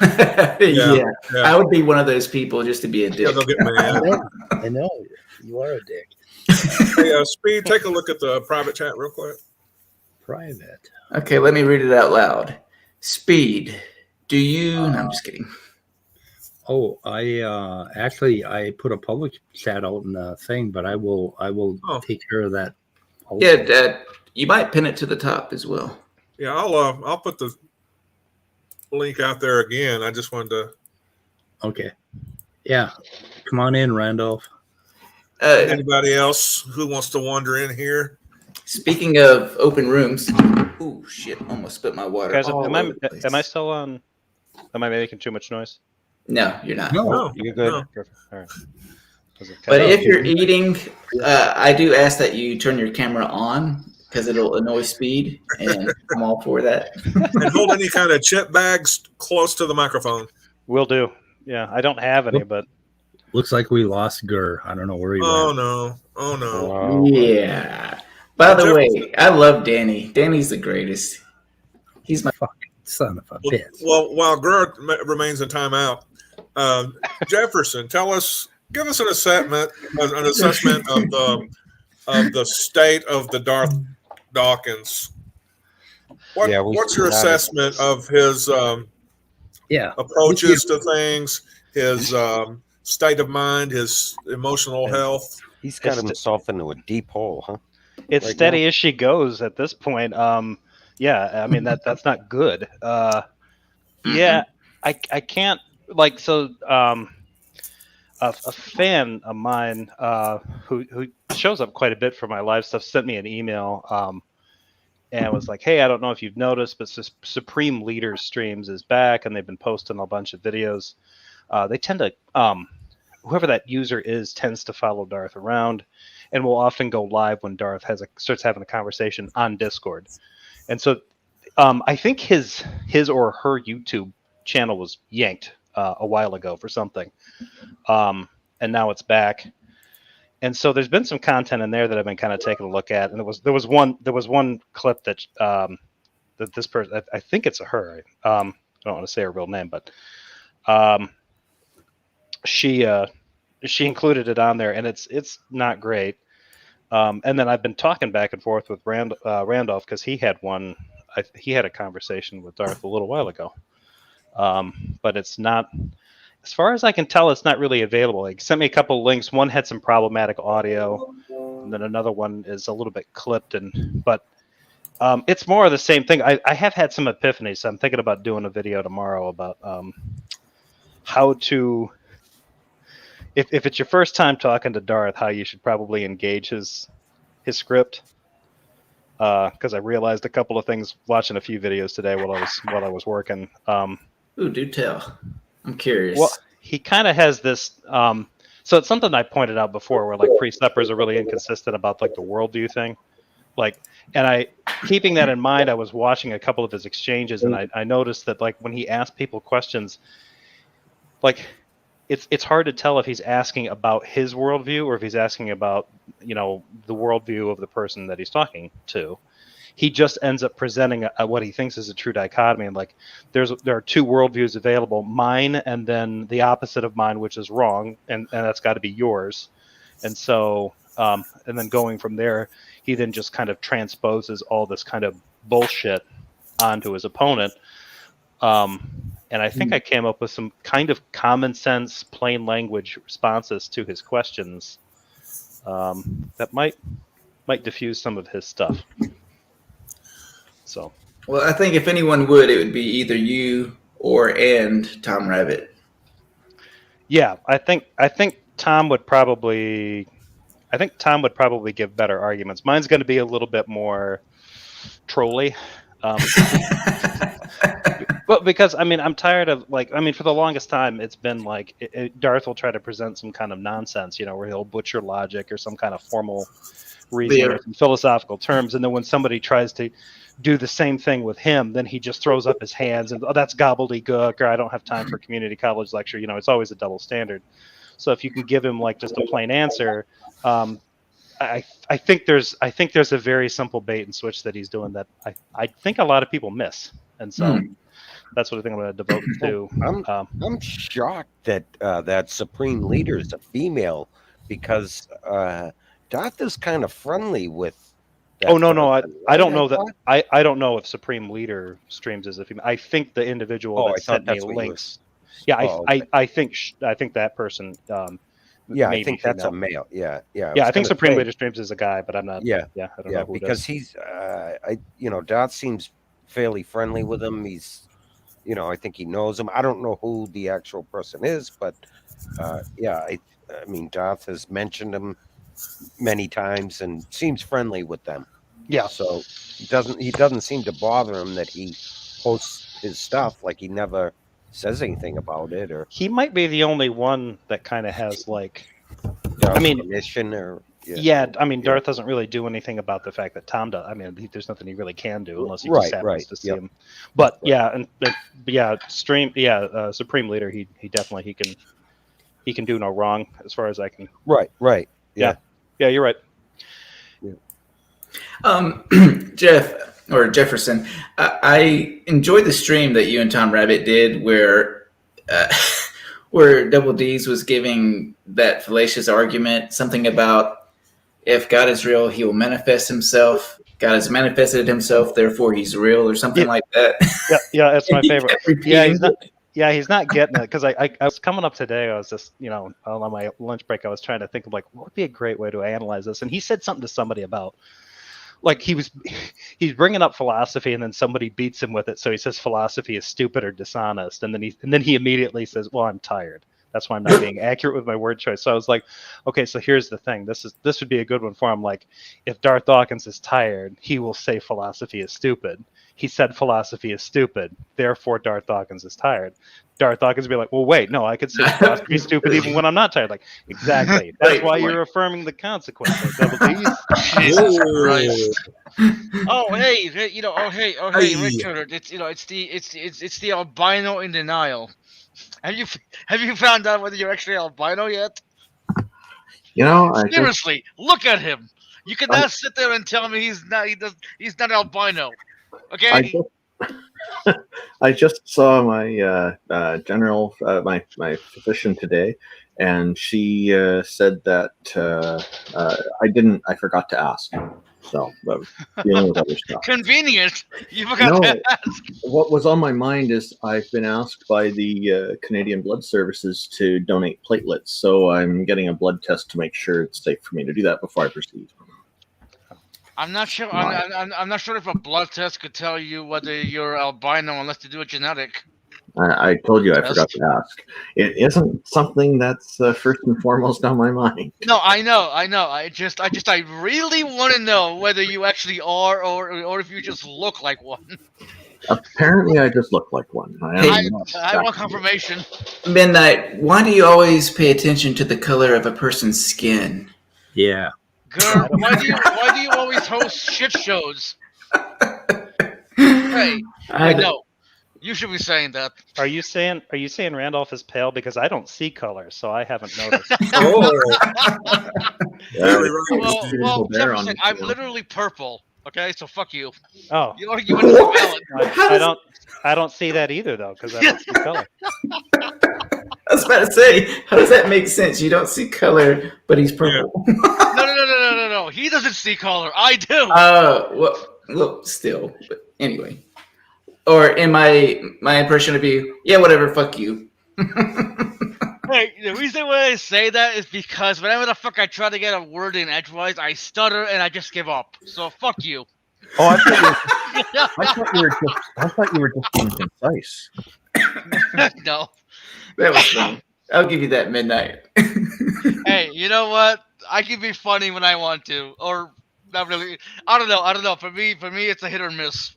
Yeah. I would be one of those people just to be a dick. Yeah, they'll get mad. I know you are a dick. Hey, Speed, take a look at the private chat real quick. Private. Okay, let me read it out loud. Speed, do you? No, I'm just kidding. Oh, I put a public chat out in the thing, but I will take care of that. Also. Yeah, you might pin it to the top as well. Yeah, I'll put the link out there again. I just wanted to. Okay. Yeah, come on in, Randolph. Anybody else who wants to wander in here? Speaking of open rooms, oh shit! Almost spit my water. Guys, am I still on? Am I making too much noise? No, you're not. No, you're good. No. Perfect. All right. But if you're eating, I do ask that you turn your camera on because it'll annoy Speed, and I'm all for that. And hold any kind of chip bags close to the microphone. Will do. Yeah, I don't have any, but looks like we lost Gurr. I don't know where he went. Oh no. Yeah. By the way, I love Danny. Danny's the greatest. He's my fucking son of a bitch. Well, while Gurr remains in timeout, Jefferson, give us an assessment of the state of the Darth Dawkins. What's your assessment of his approaches to things, his state of mind, his emotional health? He's got himself into a deep hole, huh? It's steady as she goes at this point. Yeah, I mean that's not good. Yeah, I can't a fan of mine who shows up quite a bit for my live stuff sent me an email and was like, hey, I don't know if you've noticed, but Supreme Leaders Streams is back and they've been posting a bunch of videos. They tend to whoever that user is tends to follow Darth around and will often go live when Darth starts having a conversation on Discord. And so I think his or her YouTube channel was yanked a while ago for something. And now it's back. And so there's been some content in there that I've been kind of taking a look at. And there was one clip that that this person, I think it's a her. I don't want to say her real name, but she included it on there, and it's not great. And then I've been talking back and forth with Randolph because he had a conversation with Darth a little while ago. But it's not, as far as I can tell, it's not really available. He sent me a couple of links. One had some problematic audio, and then another one is a little bit clipped. But it's more of the same thing. I have had some epiphanies, so I'm thinking about doing a video tomorrow about how to, if it's your first time talking to Darth, how you should probably engage his script. Because I realized a couple of things watching a few videos today while I was working. Ooh, do tell. I'm curious. Well, he kind of has this. So it's something I pointed out before, where like pre-suppers are really inconsistent about like the worldview thing. And keeping that in mind, I was watching a couple of his exchanges, and I noticed that like when he asked people questions, like it's hard to tell if he's asking about his worldview or if he's asking about the worldview of the person that he's talking to. he just ends up presenting what he thinks is a true dichotomy. And like, there are two worldviews available: mine, and then the opposite of mine, which is wrong, and that's got to be yours. And so, and then going from there, he then just kind of transposes all this kind of bullshit onto his opponent. And I think I came up with some kind of common sense, plain language responses to his questions that might diffuse some of his stuff. So, well, I think if anyone would, it would be either you and Tom Rabbit. Yeah, I think Tom would probably give better arguments. Mine's going to be a little bit more trolly. But because, I mean, I'm tired of, like, I mean, for the longest time, it's been like Darth will try to present some kind of nonsense, you know, where he'll butcher logic or some kind of formal reasoning or some philosophical terms. And then when somebody tries to do the same thing with him, then he just throws up his hands and, oh, that's gobbledygook, or I don't have time for a community college lecture. You know, it's always a double standard. So if you can give him like just a plain answer, I think there's a very simple bait and switch that he's doing that I think a lot of people miss. And so that's what I think I'm going to devote to. I'm shocked that that Supreme Leader is a female, because Darth is kind of friendly with. Oh no, I don't know that. I don't know if Supreme Leader streams as a female. I think the individual that sent me links. Yeah, I think that person. Yeah, I think that's a male. Yeah. I think Supreme Leader streams as a guy, but I'm not. I don't know who because does. He's, Darth seems fairly friendly with him. He's, I think he knows him. I don't know who the actual person is, but I mean, Darth has mentioned him many times and seems friendly with them. Yeah. So he doesn't seem to bother him that he posts his stuff. Like, he never says anything about it, or he might be the only one that kind of has like, permission, or Darth doesn't really do anything about the fact that Tom does. I mean, there's nothing he really can do unless he just happens to see him. But Supreme Leader, he definitely he can do no wrong as far as I can. Right. Yeah, you're right. Jefferson, I enjoyed the stream that you and Tom Rabbit did where Double D's was giving that fallacious argument, something about if God is real, he will manifest himself. God has manifested himself, therefore he's real, or something like that. Yeah, that's my favorite. He's not getting it, because I was coming up today. I was just, on my lunch break, I was trying to think of like, what would be a great way to analyze this? And he said something to somebody about, like, he's bringing up philosophy, and then somebody beats him with it. So he says philosophy is stupid or dishonest, and then he immediately says, "Well, I'm tired. That's why I'm not being accurate with my word choice." So I was like, okay, so here's the thing. This would be a good one for him. Like, if Darth Dawkins is tired, he will say philosophy is stupid. He said philosophy is stupid, therefore Darth Dawkins is tired. Darth Dawkins would be like, well, wait, no, I could say philosophy is stupid even when I'm not tired. Like, exactly. That's why you're affirming the consequences. Double D's. Jesus Christ. Oh hey, Richard. It's the albino in denial. Have you found out whether you're actually albino yet? Seriously, look at him. You cannot sit there and tell me he's not albino. Okay. I just saw my my physician today, and she said that I forgot to ask. So, dealing with other stuff. Convenient. You forgot to ask. What was on my mind is I've been asked by the Canadian Blood Services to donate platelets, so I'm getting a blood test to make sure it's safe for me to do that before I proceed. I'm not sure. I'm not sure if a blood test could tell you whether you're albino unless they do a genetic. I told you I forgot to ask. It isn't something that's first and foremost on my mind. No, I know. I really want to know whether you actually are, or if you just look like one. Apparently, I just look like one. I want confirmation. Midnight, why do you always pay attention to the color of a person's skin? Yeah. Girl, why do you always host shit shows? Hey, I know. You should be saying that. Are you saying Randolph is pale? Because I don't see color, so I haven't noticed. Well, I'm literally purple. Okay, so fuck you. Oh, You argument is valid. I don't see that either though, because I don't see color. I was about to say, how does that make sense? You don't see color, but he's purple. No. He doesn't see color. I do. Well, still. But anyway. Or in my impression would be, yeah, whatever, fuck you. Hey, the reason why I say that is because whenever the fuck I try to get a word in edgewise, I stutter and I just give up. So fuck you. Oh, I thought you were just being concise. No. That was fun. I'll give you that midnight. Hey, you know what? I can be funny when I want to, or not really. I don't know. For me, it's a hit or miss.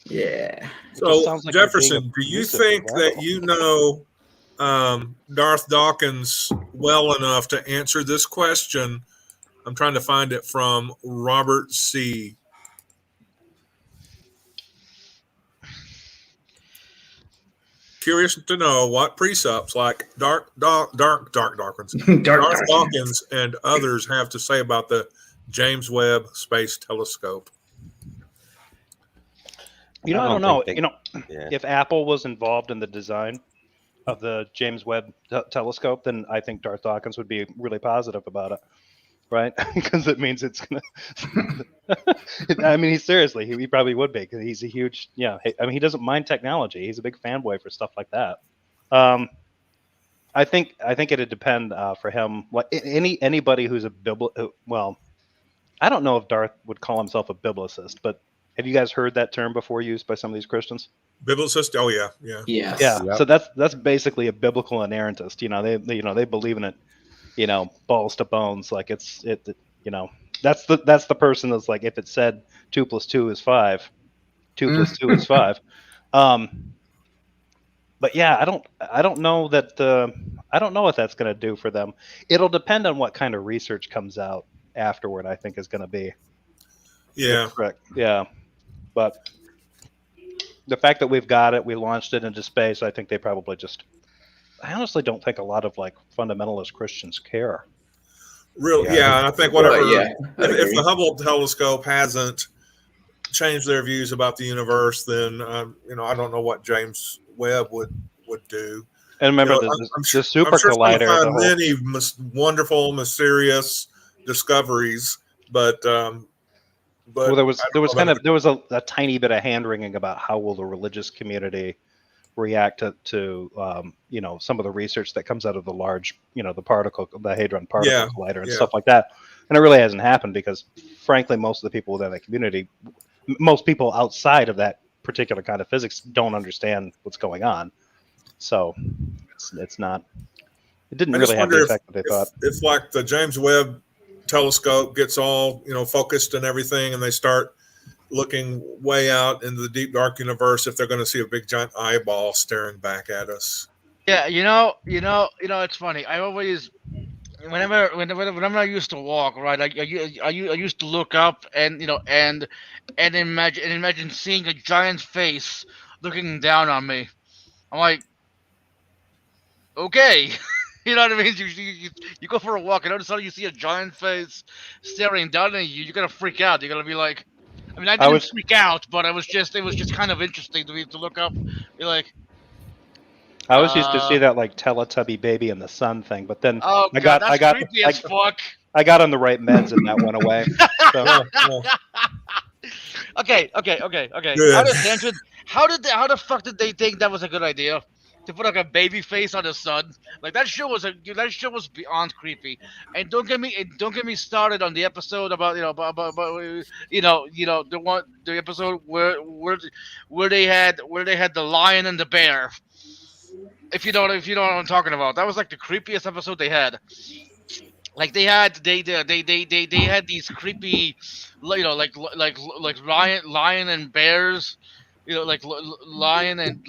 Yeah. So, like Jefferson, do you think that you know Darth Dawkins well enough to answer this question? I'm trying to find it from Robert C. Curious to know what precepts like Darth Dawkins and others have to say about the James Webb Space Telescope. I don't know. If Apple was involved in the design of the James Webb telescope, then I think Darth Dawkins would be really positive about it, right? Because it means it's gonna. I mean, he probably would be, because he's a huge. Yeah, I mean, he doesn't mind technology. He's a big fanboy for stuff like that. I think it'd depend for him. What anybody who's well, I don't know if Darth would call himself a biblicist, but have you guys heard that term before used by some of these Christians? Biblicist? Oh yeah. Yes. Yeah. Yep. So that's basically a biblical inerrantist. They believe in it, balls to bones. Like that's the person that's like, if it said 2 + 2 is 5, 2 + 2 is 5. But yeah, I don't know that I don't know what that's going to do for them. It'll depend on what kind of research comes out afterward, I think, is going to be. Yeah. Correct. Yeah. But the fact that we've got it, we launched it into space, I think they probably I honestly don't think a lot of like fundamentalist Christians care. Really? Yeah. And I think whatever, if the Hubble telescope hasn't changed their views about the universe, then, I don't know what James Webb would do. And remember, the super collider. I'm sure many wonderful, mysterious discoveries, but well, there was a tiny bit of hand wringing about how will the religious community react to some of the research that comes out of the large, the Hadron Particle Collider and stuff like that. And it really hasn't happened because, frankly, most of the people within that community, most people outside of that particular kind of physics don't understand what's going on. So it's not. It didn't really have the effect that they thought. If like the James Webb telescope gets all focused and everything, and they start looking way out into the deep dark universe, if they're going to see a big giant eyeball staring back at us. Yeah, it's funny. I always, whenever I used to walk, right, I used to look up and imagine seeing a giant face looking down on me. I'm like, okay. You know what I mean? You go for a walk and all of a sudden you see a giant face staring down at you. You're gonna freak out. You're gonna be like, I didn't freak out, but it was just kind of interesting to look up. Be like, I always used to see that like Teletubby baby in the sun thing, but then I got creepy as fuck. I got on the right meds and that went away. So. Okay. How the fuck did they think that was a good idea? To put like a baby face on the sun, like that show was beyond creepy. And don't get me started on the episode about the episode where they had the lion and the bear. If you know what I'm talking about, that was like the creepiest episode they had. Like they had these creepy, like lion and bears. Like lion and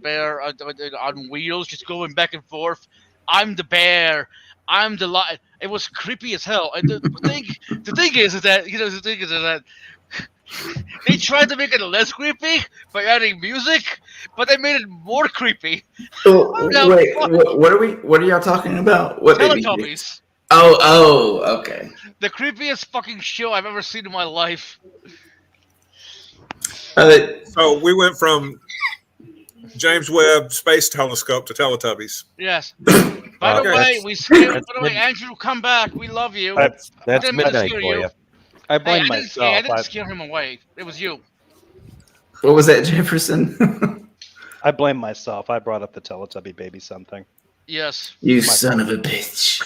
bear on wheels, just going back and forth. I'm the bear. I'm the lion. It was creepy as hell. And the thing is that they tried to make it less creepy by adding music, but they made it more creepy. Wait, what are y'all talking about? What Teletubbies. Oh, okay. The creepiest fucking show I've ever seen in my life. So we went from James Webb Space Telescope to Teletubbies. Yes. By the way, we scared. By That's the way, Andrew, come back. We love you. That's Didn't mean to midnight scare for you. you. I blame I myself. didn't scare him away. It was you. What was that, Jefferson? I blame myself. I brought up the Teletubby baby son thing. Yes. You son of a bitch.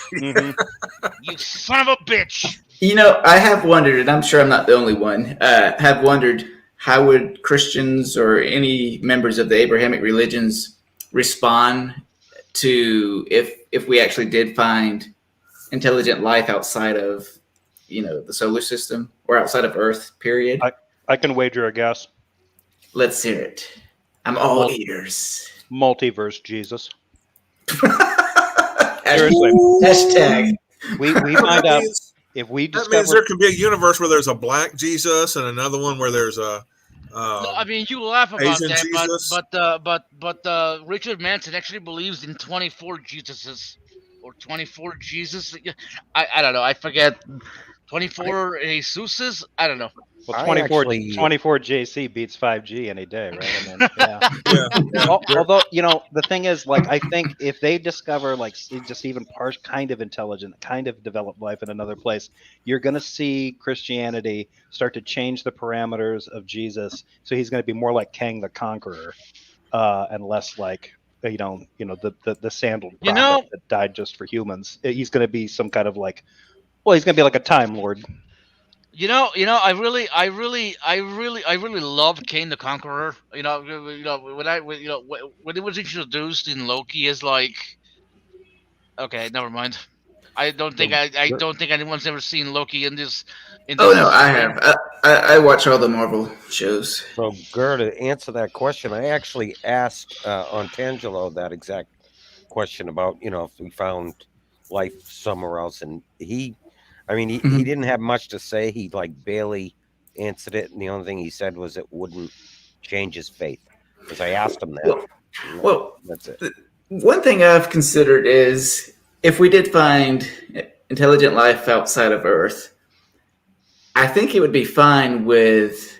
You son of a bitch. You know, I have wondered, and I'm sure I'm not the only one, have wondered how would Christians or any members of the Abrahamic religions respond to if we actually did find intelligent life outside of, the solar system or outside of Earth, period. I can wager a guess. Let's hear it. I'm all ears. Multiverse Jesus. Seriously. Hashtag. We find out if we That discover. means there can be a universe where there's a black Jesus and another one where there's a. No, I mean, you laugh about Asian that, Jesus? but Richard Manson actually believes in 24 Jesuses or 24 Jesus. I don't know. I forget. 24 Jesuses? I don't know. Well, 24 JC beats 5G any day, right? I mean, yeah. Although, the thing is, I think if they discover, just even kind of intelligent, kind of developed life in another place, you're going to see Christianity start to change the parameters of Jesus. So he's going to be more like Kang the Conqueror, and less like, the sandaled prophet that died just for humans. He's going to be some kind of he's going to be like a Time Lord. I really love Kane the Conqueror. When it was introduced in Loki as okay, never mind. I don't think anyone's ever seen Loki in this. No, I have. I watch all the Marvel shows. So, Gur, to answer that question, I actually asked on Tangelo that exact question about if we found life somewhere else, and he didn't have much to say. He barely answered it, and the only thing he said was it wouldn't change his faith. Because I asked him that. Well, that's it. One thing I've considered is if we did find intelligent life outside of Earth, I think it would be fine with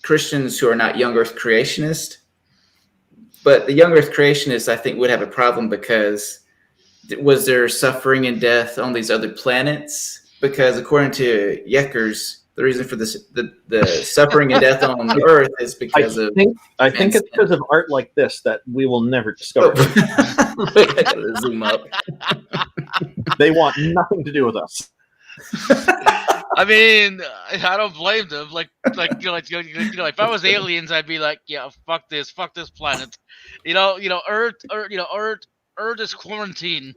Christians who are not young Earth creationists. But the young Earth creationists, I think, would have a problem because was there suffering and death on these other planets? Because according to Yeckers, the reason for the suffering and death on Earth is because I think it's because of art like this that we will never discover. Wait, I gotta zoom up. They want nothing to do with us. I mean, I don't blame them. If I was aliens, I'd be like, yeah, fuck this planet. Earth is quarantine.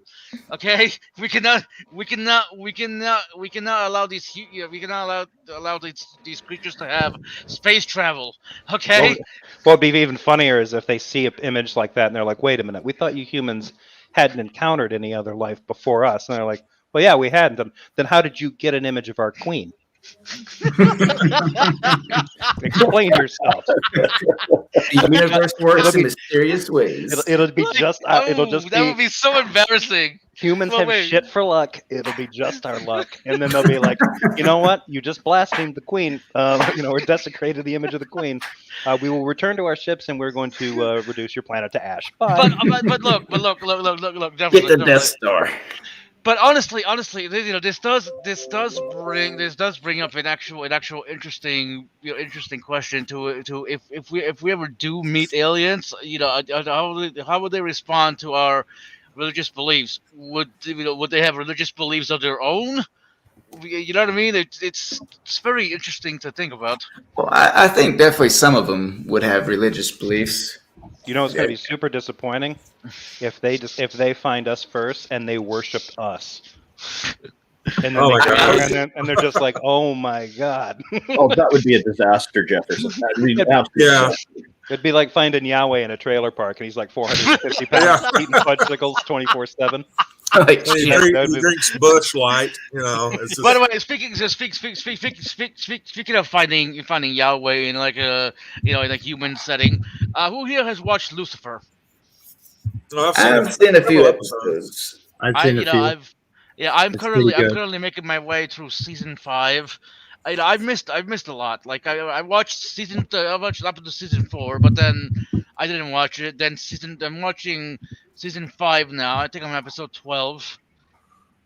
Okay, we cannot allow these creatures to have space travel. Okay. What would be even funnier is if they see an image like that and they're like, "Wait a minute, we thought you humans hadn't encountered any other life before us," and they're like, "Well, yeah, we hadn't." Then how did you get an image of our queen? Explain yourself. The universe works in mysterious ways. It'll be just. That would be so embarrassing. Humans have shit for luck. It'll be just our luck, and then they'll be like, "You know what? You just blasphemed the queen. Or desecrated the image of the queen. We will return to our ships, and we're going to reduce your planet to ash." Bye. But look. Get the Death Star. But honestly, this does bring up an actual interesting question to if we ever do meet aliens, how would they respond to our religious beliefs? Would they have religious beliefs of their own? You know what I mean? It's very interesting to think about. Well, I think definitely some of them would have religious beliefs. It's going to be super disappointing if they find us first and they worship us, and then they're just like, "Oh my god!" Oh, that would be a disaster, Jefferson. It'd be like finding Yahweh in a trailer park, and he's like 450 pounds, eating fudgesicles 24/7. He drinks Bush Light. By the way, speaking of finding Yahweh in in a human setting, who here has watched Lucifer? I've seen a few episodes. I've seen a few. Yeah, I'm It's pretty good. currently making my way through season 5. I've missed a lot. Like I watched I watched up to season 4, but then I didn't watch it. Then I'm watching season 5 now. I think I'm on episode 12.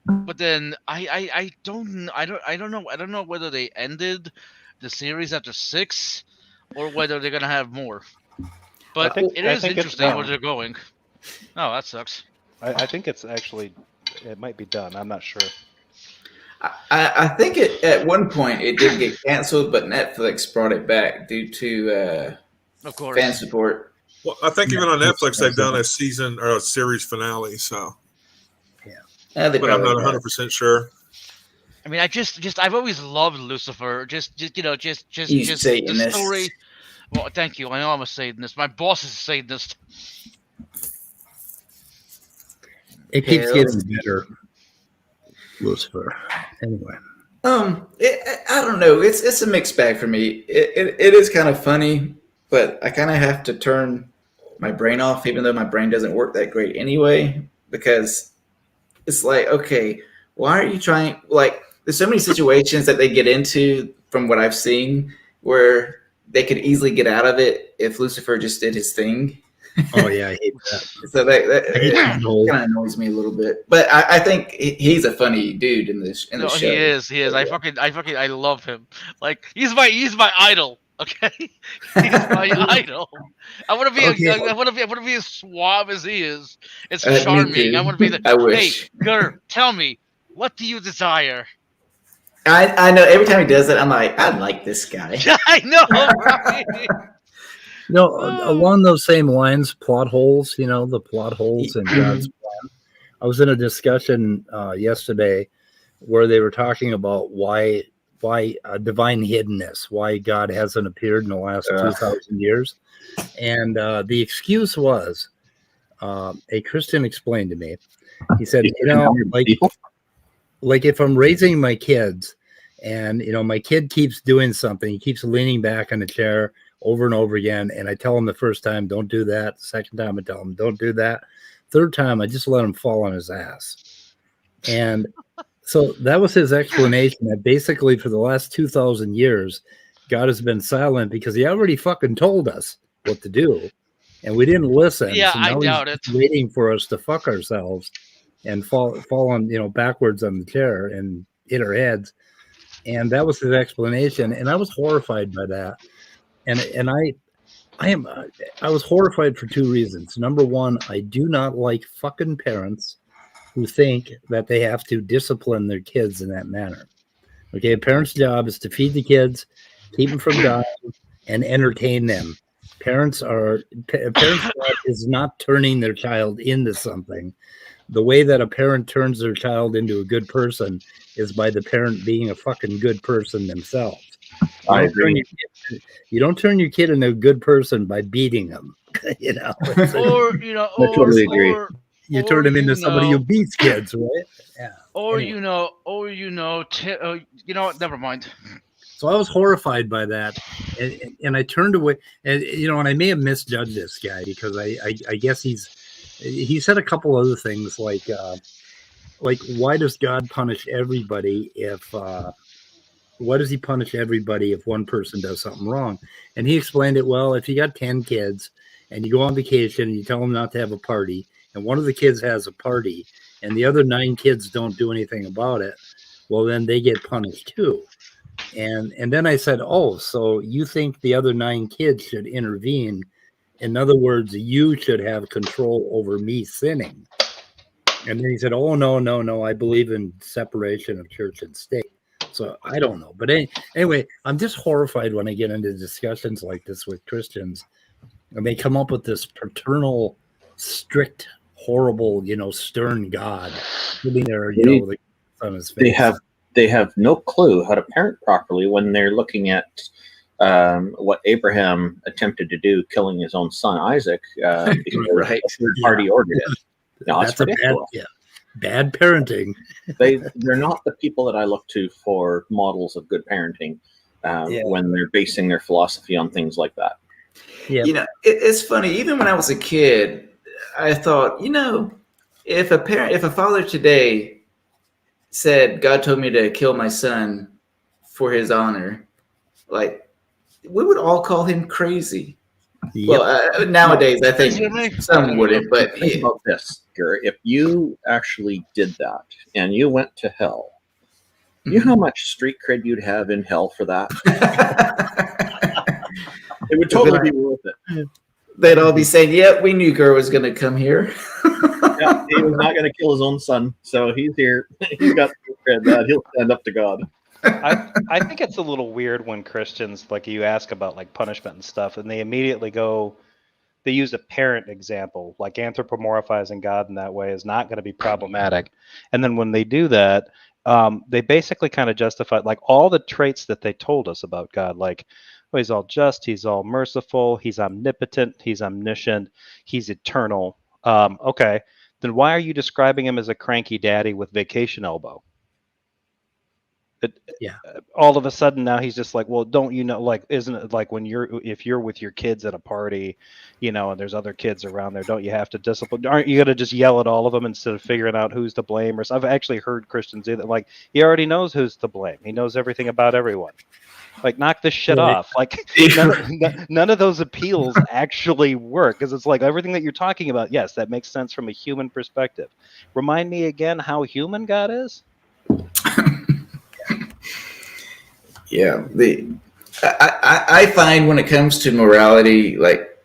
But then I don't know whether they ended the series after 6 or whether they're gonna have more. But it is interesting where they're going. Oh, that sucks. I think it's actually, it might be done. I'm not sure. I think at one point it did get canceled, but Netflix brought it back due to of course fan support. Well, I think even on Netflix they've done a season or a series finale. So, yeah, but I'm not 100% sure. I mean, I've always loved Lucifer. Just He's Satanist. The story. Well, thank you. I know I'm a Satanist. My boss is a Satanist. It keeps getting better. Lucifer. Anyway. I don't know. It's a mixed bag for me. It is kind of funny, but I kind of have to turn my brain off, even though my brain doesn't work that great anyway, because it's like, okay, why are you trying? Like, there's so many situations that they get into from what I've seen where they could easily get out of it if Lucifer just did his thing. Oh yeah, I hate that. So that kind of annoys me a little bit. But I think he's a funny dude in this show. He is. I love him. Like he's my idol. Okay, he's my idol. I want to be as suave as he is. It's charming. I want to be hey, Gur, tell me, what do you desire? I know every time he does it, I'm like, I like this guy. I know, right? No, along those same lines, plot holes, the plot holes in God's plan. I was in a discussion yesterday where they were talking about why divine hiddenness, why God hasn't appeared in the last 2,000 years. And the excuse was, a Christian explained to me, he said, like if I'm raising my kids and, my kid keeps doing something, he keeps leaning back in the chair over and over again, and I tell him the first time, don't do that. Second time, I tell him, don't do that. Third time, I just let him fall on his ass. And so that was his explanation, that basically for the last 2,000 years, God has been silent because he already fucking told us what to do, and we didn't listen. Yeah, so now I doubt he's it. waiting for us to fuck ourselves and fall on, backwards on the chair and hit our heads. And that was his explanation, and I was horrified by that. And I was horrified for two reasons. Number one, I do not like fucking parents who think that they have to discipline their kids in that manner. Okay, a parent's job is to feed the kids, keep them from dying, and entertain them. Parents' job is not turning their child into something. The way that a parent turns their child into a good person is by the parent being a fucking good person themselves. I agree. You don't turn your kid into a good person by beating them. Or I totally agree. You turn him into somebody who beats kids, right? Yeah. Or never mind. So I was horrified by that, and I turned away. And and I may have misjudged this guy because I guess he said a couple other things like why does God punish everybody if why does he punish everybody if one person does something wrong? And he explained it, well, if you got 10 kids and you go on vacation and you tell them not to have a party, and one of the kids has a party and the other 9 kids don't do anything about it, well, then they get punished too. And then I said, oh, so you think the other 9 kids should intervene? In other words, you should have control over me sinning. And then he said, oh, no, I believe in separation of church and state. So I don't know. But anyway, I'm just horrified when I get into discussions like this with Christians. And they come up with this paternal, strict, horrible, stern God sitting there, with a on his face. They have no clue how to parent properly when they're looking at what Abraham attempted to do, killing his own son Isaac, because right. a third party ordered it. No, that's bad parenting. They're not the people that I look to for models of good parenting when they're basing their philosophy on things like that. Yeah, it's funny. Even when I was a kid, I thought, if a father today said, God told me to kill my son for his honor, like, we would all call him crazy. Yep. Well, nowadays, I think some wouldn't, but think about this, Gary. If you actually did that and you went to hell, you know how much street cred you'd have in hell for that? It would totally be worth it. They'd all be saying, "Yep, we knew Gurr was going to come here." Yeah, he was not going to kill his own son, so he's here. He's got cred that he'll stand up to God. I think it's a little weird when Christians, like, you ask about like punishment and stuff, and they immediately they use a parent example, like anthropomorphizing God in that way is not going to be problematic. And then when they do that, they basically kind of justify like all the traits that they told us about God, like, oh, he's all just, he's all merciful, he's omnipotent, he's omniscient, he's eternal. Okay, then why are you describing him as a cranky daddy with vacation elbow? All of a sudden now he's just like, well, don't you know, like, isn't it like if you're with your kids at a party, you know, and there's other kids around there, don't you have to discipline? Aren't you going to just yell at all of them instead of figuring out who's to blame? Or I've actually heard Christians do that. Like, he already knows who's to blame. He knows everything about everyone. Like, knock this shit off. Like, none of those appeals actually work, because it's like everything that you're talking about, yes, that makes sense from a human perspective. Remind me again how human God is? Yeah, I find when it comes to morality, like,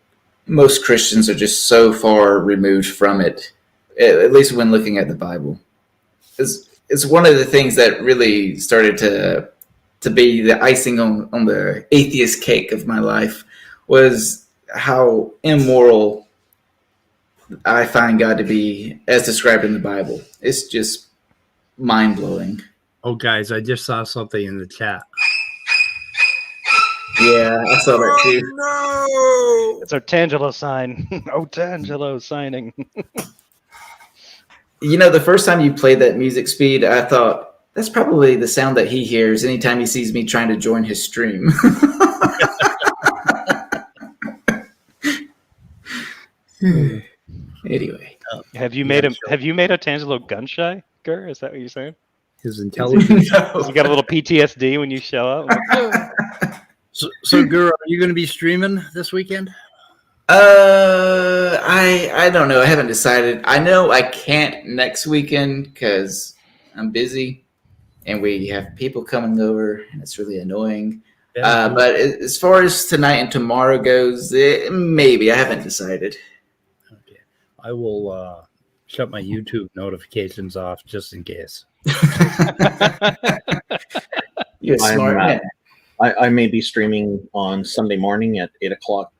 most Christians are just so far removed from it, at least when looking at the Bible. It's one of the things that really started to be the icing on the atheist cake of my life, was how immoral I find God to be as described in the Bible. It's just mind-blowing. Oh, guys, I just saw something in the chat. Yeah, I saw that too. Oh, no! It's our Tangelo sign. Oh, Tangelo signing. You know, the first time you played that music, Speed, I thought, that's probably the sound that he hears anytime he sees me trying to join his stream. Anyway. Have you made a Tangelo gun shy, Gurr? Is that what you're saying? His intelligence. No. You got a little PTSD when you show up? So Gurr, are you going to be streaming this weekend? I don't know. I haven't decided. I know I can't next weekend because I'm busy and we have people coming over and it's really annoying. But as far as tonight and tomorrow goes, maybe. I haven't decided. Okay. I will shut my YouTube notifications off just in case. You're smart man. I may be streaming on Sunday morning at 8 o'clock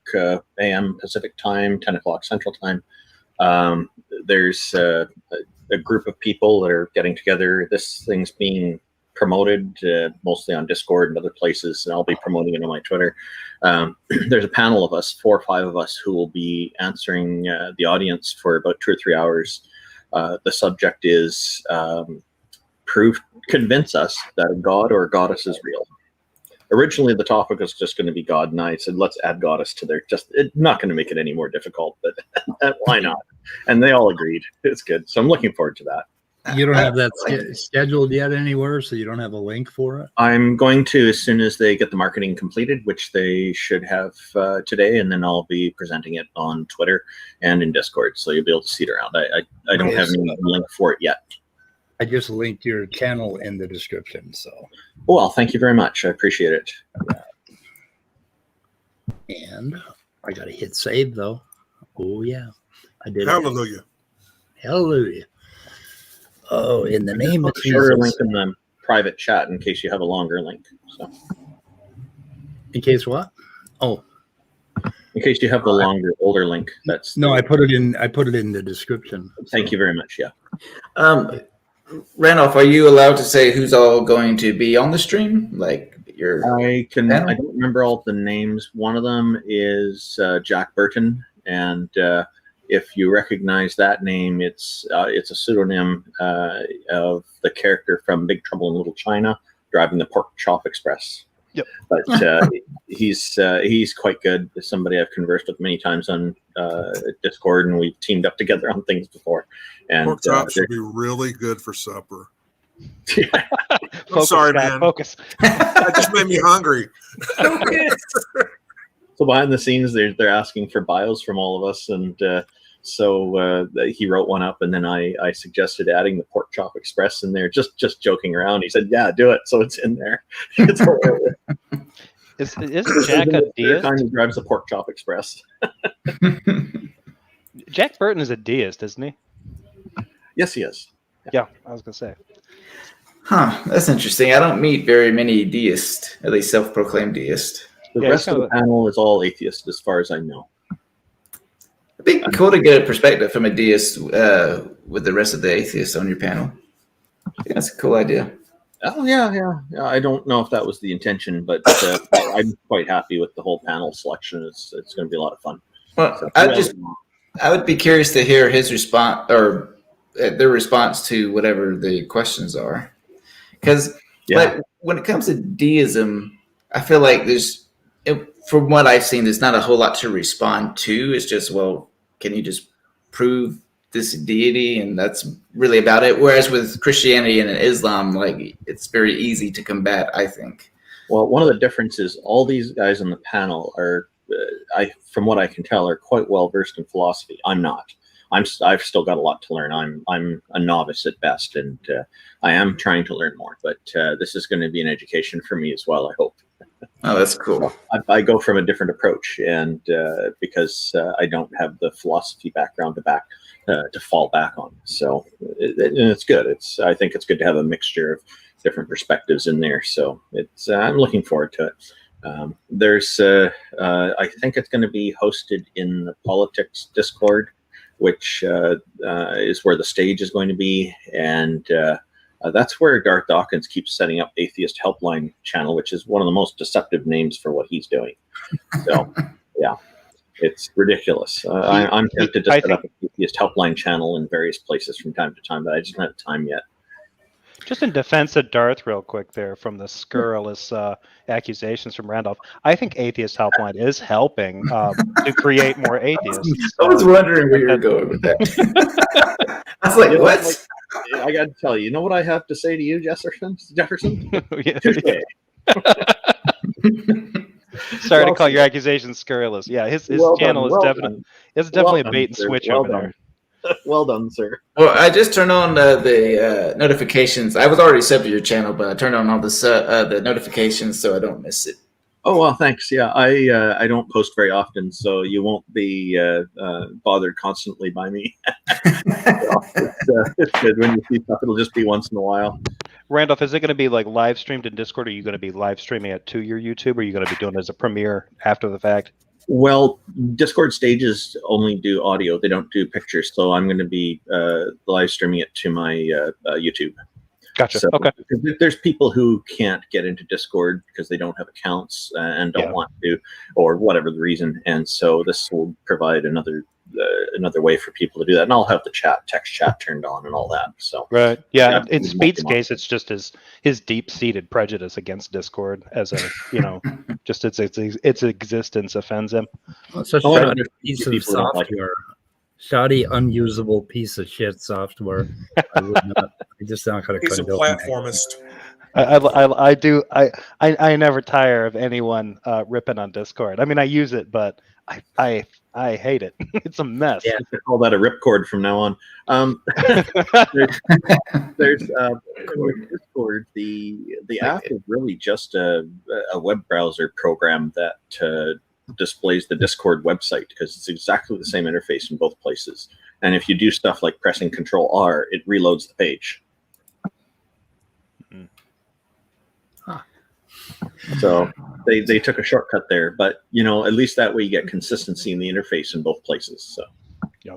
a.m. Pacific time, 10 o'clock Central time. There's a group of people that are getting together. This thing's being promoted mostly on Discord and other places, and I'll be promoting it on my Twitter. There's a panel of us, 4 or 5 of us, who will be answering the audience for about 2 or 3 hours. The subject is convince us that a god or a goddess is real. Originally, the topic was just going to be God, and I said, let's add goddess to there. It's not going to make it any more difficult, but why not? And they all agreed. It's good. So I'm looking forward to that. You don't have that scheduled yet anywhere, so you don't have a link for it? I'm going to as soon as they get the marketing completed, which they should have today, and then I'll be presenting it on Twitter and in Discord, so you'll be able to see it around. I don't have any link for it yet. I just linked your channel in the description. So, well, thank you very much. I appreciate it. And I got to hit save though. Oh yeah, I did. Hallelujah. Hallelujah. Oh, in the name of Jesus. Shorter link in the private chat in case you have a longer link. So, in case what? Oh, in case you have the longer, older link. That's no. I put it in the description. Thank you very much. Yeah. Randolph, are you allowed to say who's all going to be on the stream? Like I don't remember all the names. One of them is Jack Burton, and if you recognize that name, it's a pseudonym of the character from Big Trouble in Little China, driving the Pork Chop Express. Yep. But he's quite good. Somebody I've conversed with many times on Discord, and we've teamed up together on things before. And pork chops should be really good for supper. I'm sorry, Scott, man. Focus. That just made me hungry. So behind the scenes, they're asking for bios from all of us, and so he wrote one up, and then I suggested adding the Pork Chop Express in there, just joking around. He said, "Yeah, do it." So it's in there. It's hilarious. Isn't Jack a deist? Time he grabs the Pork Chop Express. Jack Burton is a deist, isn't he? Yes, he is. Yeah, I was gonna say. Huh, that's interesting. I don't meet very many deists, at least self-proclaimed deists. The rest of the panel is all atheist, as far as I know. It'd be cool to get a perspective from a deist with the rest of the atheists on your panel. I think that's a cool idea. Oh yeah. I don't know if that was the intention, but I'm quite happy with the whole panel selection. It's going to be a lot of fun. Well, So, I would be curious to hear his response or their response to whatever the questions are, because like when it comes to deism, I feel like from what I've seen, there's not a whole lot to respond to. It's just, well, can you just prove this deity, and that's really about it. Whereas with Christianity and Islam, like it's very easy to combat, I think. Well, one of the differences, all these guys on the panel are, from what I can tell, are quite well versed in philosophy. I'm not. I've still got a lot to learn. I'm a novice at best, and I am trying to learn more. But this is going to be an education for me as well, I hope. Oh, that's cool. I go from a different approach, and because I don't have the philosophy background to fall back on, so it's good. I think it's good to have a mixture of different perspectives in there. So I'm looking forward to it. There's I think it's going to be hosted in the politics Discord, which is where the stage is going to be, and that's where Garth Dawkins keeps setting up Atheist Helpline channel, which is one of the most deceptive names for what he's doing. So, yeah, it's ridiculous. I'm tempted to set up an Atheist Helpline channel in various places from time to time, but I just don't have time yet. Just in defense of Darth, real quick, there from the scurrilous accusations from Randolph, I think Atheist Helpline is helping to create more atheists. I was wondering where you were going with that. I was like, what? I got to tell you, you know what I have to say to you, Jefferson? Sorry to call your accusations scurrilous. Yeah, his channel is definitely a bait and switch over there. Well done, sir. Well, I just turned on the notifications. I was already subbed to your channel, but I turned on all the notifications so I don't miss it. Oh, well, thanks. Yeah, I don't post very often, so you won't be bothered constantly by me. It's good when you see stuff. It'll just be once in a while. Randolph, is it going to be like live streamed in Discord? Or are you going to be live streaming it to your YouTube? Or are you going to be doing it as a premiere after the fact? Well, Discord stages only do audio. They don't do pictures. So I'm going to be live streaming it to my YouTube. Gotcha. So, okay. There's people who can't get into Discord because they don't have accounts and don't want to, or whatever the reason. And so this will provide another way for people to do that. And I'll have the text chat turned on and all that. So right. Yeah. In Speed's case, it's just his deep-seated prejudice against Discord as a, just its existence offends him. Well, it's a shoddy piece of software. Shoddy, unusable piece of shit software. I just not going to He's a platformist. I never tire of anyone ripping on Discord. I mean, I use it, but I hate it. It's a mess. Yeah, I call that a ripcord from now on. There's Discord. The app is really just a web browser program that displays the Discord website, because it's exactly the same interface in both places. And if you do stuff like pressing Control-R, it reloads the page. So they took a shortcut there, but at least that way you get consistency in the interface in both places. So yeah.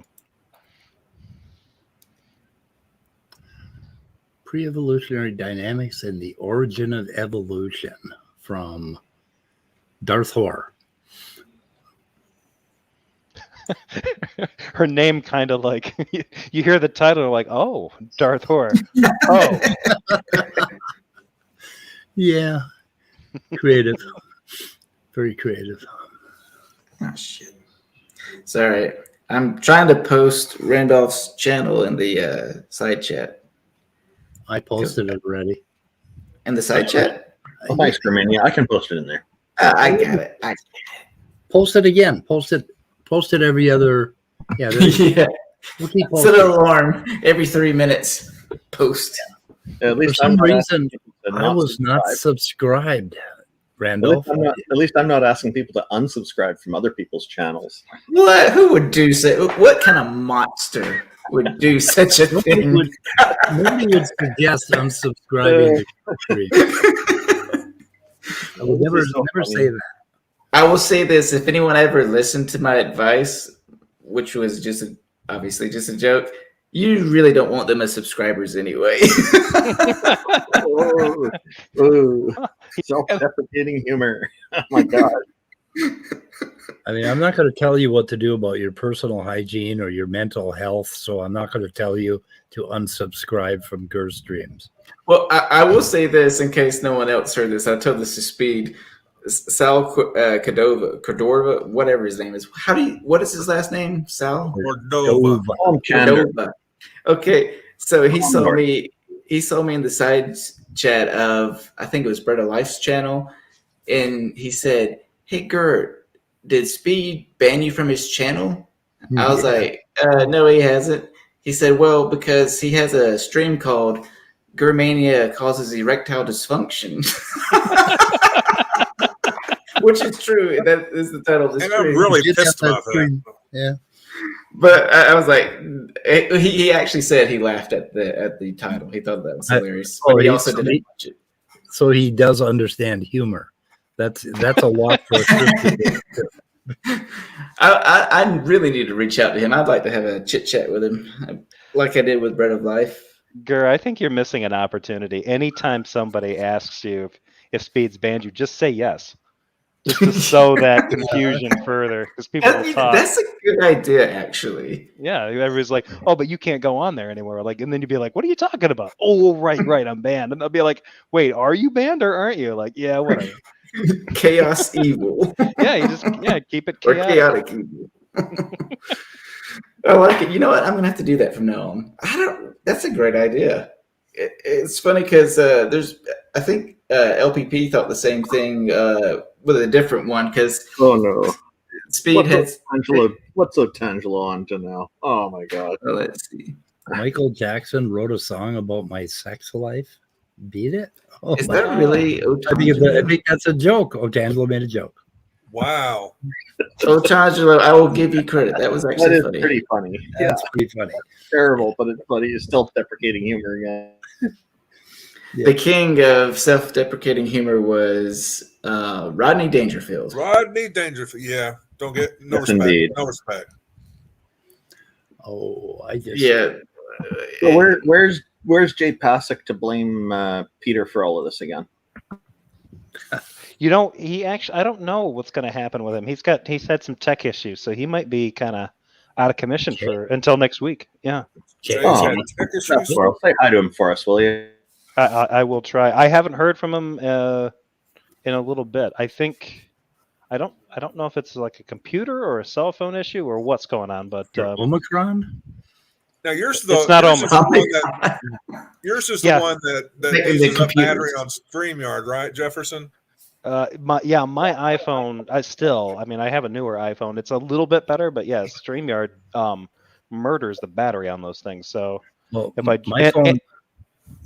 Pre-evolutionary dynamics and the origin of evolution from Darth Hoare. Her name kind of like you hear the title like, oh, Darth Hoare. Oh. Yeah. Creative. Very creative. Oh, shit. It's all right. I'm trying to post Randolph's channel in the side chat. I posted it already. In the side chat? Oh, thanks, Kermania. Yeah, I can post it in there. I got it. Post it again. Post it every other. Yeah. Yeah. We'll keep Set posting. an alarm every 3 minutes. Post. At For least some I'm not reason, asking people to I was not subscribed, Randolph. At least I'm not asking people to unsubscribe from other people's channels. What? Who would do so? What kind of monster would do such a thing? Nobody would suggest unsubscribing to stream. I would never say that. I will say this: if anyone ever listened to my advice, which was obviously just a joke, you really don't want them as subscribers anyway. Self-deprecating humor. Oh my god. I mean, I'm not going to tell you what to do about your personal hygiene or your mental health, so I'm not going to tell you to unsubscribe from Gur streams. Well, I will say this in case no one else heard this. I told this to Speed. Sal Cordova, whatever his name is. What is his last name? Sal Cordova. Okay, so he saw me in the side chat of, I think it was Bread of Life's channel, and he said, "Hey Gert, did Speed ban you from his channel?" I was like, "No, he hasn't." He said, "Well, because he has a stream called Germania Causes Erectile Dysfunction." Which is true. That is the title of the stream. And I'm really pissed about that. Yeah. But I was like, he actually said he laughed at the title. He thought that was hilarious. But he also didn't watch it. So he does understand humor. That's a lot for a Christian. I really need to reach out to him. I'd like to have a chit chat with him, like I did with Bread of Life. Gur, I think you're missing an opportunity. Anytime somebody asks you if Speed's banned you, just say yes. Just to sow that confusion further, because people will talk. That's a good idea, actually. Yeah, everybody's like, "Oh, but you can't go on there anymore." Like, and then you'd be like, "What are you talking about?" "Oh, right, I'm banned." And they'll be like, "Wait, are you banned or aren't you?" Like, yeah, whatever. Chaos evil. Yeah, you just keep it chaotic. Or chaotic evil. I like it. You know what? I'm gonna have to do that from now on. That's a great idea. It's funny because I think LPP thought the same thing with a different one. Because Speed what's so Tangelo on to now? Oh my god. Oh, let's see. Michael Jackson wrote a song about my sex life. Beat it? Oh, is that really? I think that's a joke. Otangelo made a joke. Wow. Otangelo, I will give you credit. That was actually funny. Pretty funny. That's pretty funny. Terrible, but it's funny. It's self-deprecating humor again. The king of self-deprecating humor was Rodney Dangerfield. Rodney Dangerfield. Yeah. Don't get no respect. Indeed. No respect. Oh, I just So where's Jay Pasek to blame Peter for all of this again? You know, I don't know what's going to happen with him. He's had some tech issues, so he might be kind of out of commission until next week. Yeah. Say hi to him for us, will you? I will try. I haven't heard from him in a little bit. I think I don't know if it's like a computer or a cell phone issue or what's going on, but Omicron. Now yours is it's not Omicron. Yours is the one that uses a battery on StreamYard, right, Jefferson? My iPhone. I have a newer iPhone. It's a little bit better, but yes, StreamYard murders the battery on those things. So my phone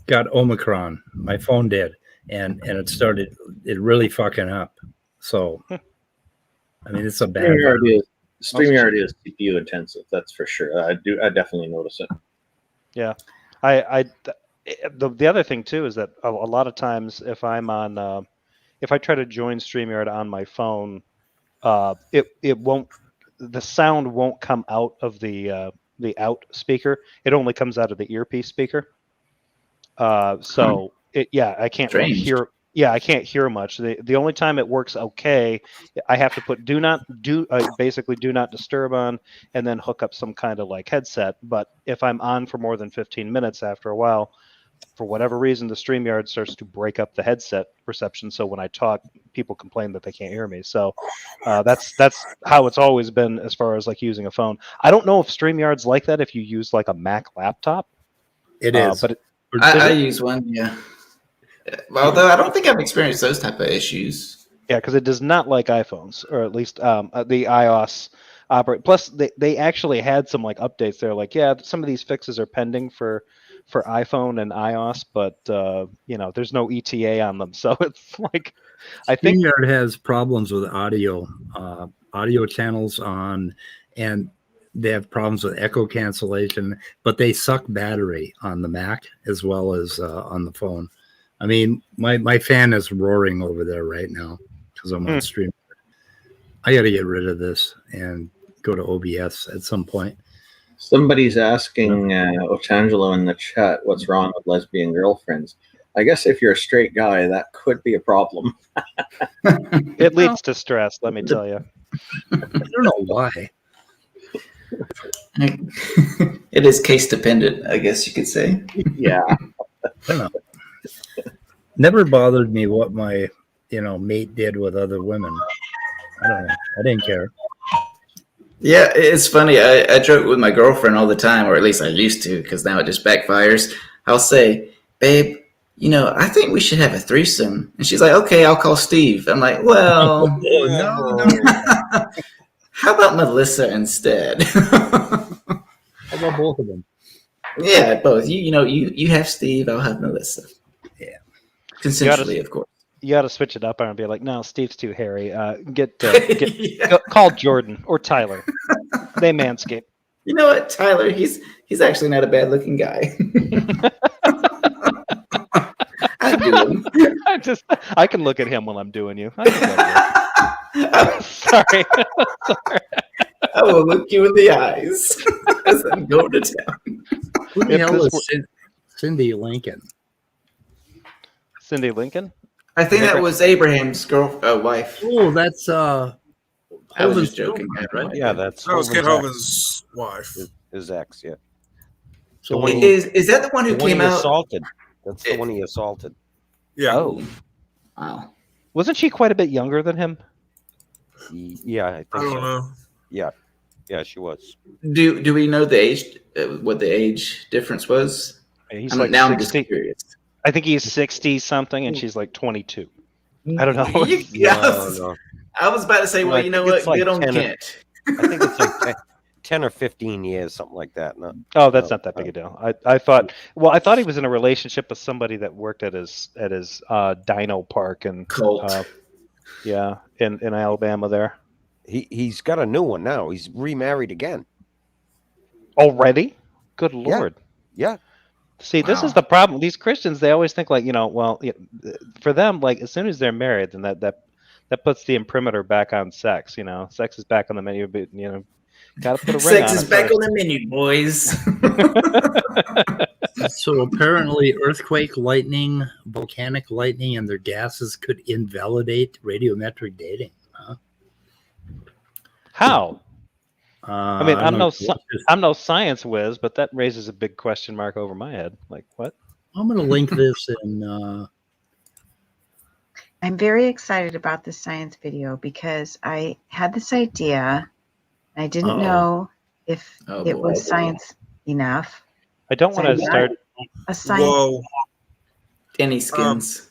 got Omicron. My phone did, and it started really fucking up. So, I mean, it's a bad. StreamYard is CPU intensive. That's for sure. I definitely notice it. Yeah, the other thing too is that a lot of times if I'm on if I try to join StreamYard on my phone, it won't. The sound won't come out of the out speaker. It only comes out of the earpiece speaker. I can't really hear. Yeah, I can't hear much. The only time it works okay, I have to put basically do not disturb on, and then hook up some kind of like headset. But if I'm on for more than 15 minutes, after a while, for whatever reason, the StreamYard starts to break up the headset reception. So when I talk, people complain that they can't hear me. So that's how it's always been as far as like using a phone. I don't know if StreamYard's like that if you use like a Mac laptop. It is, but I use one, yeah. Although I don't think I've experienced those type of issues. Yeah, because it does not like iPhones, or at least the iOS operate. Plus, they actually had some like updates. They're like, yeah, some of these fixes are pending for iPhone and iOS, but there's no ETA on them. So it's like, I think StreamYard has problems with audio channels on, and they have problems with echo cancellation, but they suck battery on the Mac as well as on the phone. I mean, my fan is roaring over there right now because I'm on stream. I got to get rid of this and go to OBS at some point. Somebody's asking Ochangelo in the chat what's wrong with lesbian girlfriends. I guess if you're a straight guy, that could be a problem. it leads to stress, let me tell you. I don't know why. It is case dependent, I guess you could say. Yeah. I don't know. Never bothered me what my mate did with other women. I don't know. I didn't care. Yeah, it's funny. I joke with my girlfriend all the time, or at least I used to, because now it just backfires. I'll say, babe, I think we should have a threesome. And she's like, okay, I'll call Steve. I'm like, well, no. How about Melissa instead? How about both of them? Yeah, both. You have Steve, I'll have Melissa. Yeah. Consensually, of course. You got to switch it up and be like, no, Steve's too hairy. Call Jordan or Tyler. They manscape. You know what, Tyler? He's actually not a bad looking guy. I do him. I can look at him while I'm doing you. Sorry. I will look you in the eyes as I'm going to town. Who the hell is Cindy Lincoln? Cindy Lincoln? I think that was Abraham's wife. Oh, that's I was just joking. Right? Yeah, that was Kit Hovins's wife. His ex, yeah. So is that the one who came out? Assaulted. That's the one he assaulted. Yeah. Oh. Wow. Wasn't she quite a bit younger than him? Yeah, I think I don't know. Yeah, she was. Do we know the age? What the age difference was? He's like now 60. I'm just curious. I think he's 60 something, and she's like 22. I don't know. No. I was about to say, well, you know what? Like Good on Kent. I think it's like 10 or 15 years, something like that. No, that's not that big a deal. I thought he was in a relationship with somebody that worked at his Dino Park and in Alabama there. He's got a new one now. He's remarried again. Already? Good Lord. Yeah. See, this is the problem. These Christians, they always think like, for them, like as soon as they're married, then that puts the imprimatur back on sex. Sex is back on the menu, but got to put a ring sex on is it back first. on the menu, boys. So apparently, earthquake, lightning, volcanic lightning, and their gases could invalidate radiometric dating. Huh? How? I mean, I'm no science whiz, but that raises a big question mark over my head. Like, what? I'm going to link this in. I'm very excited about this science video because I had this idea. I didn't know if it was science enough. I don't want to start a science. Whoa. Any skins.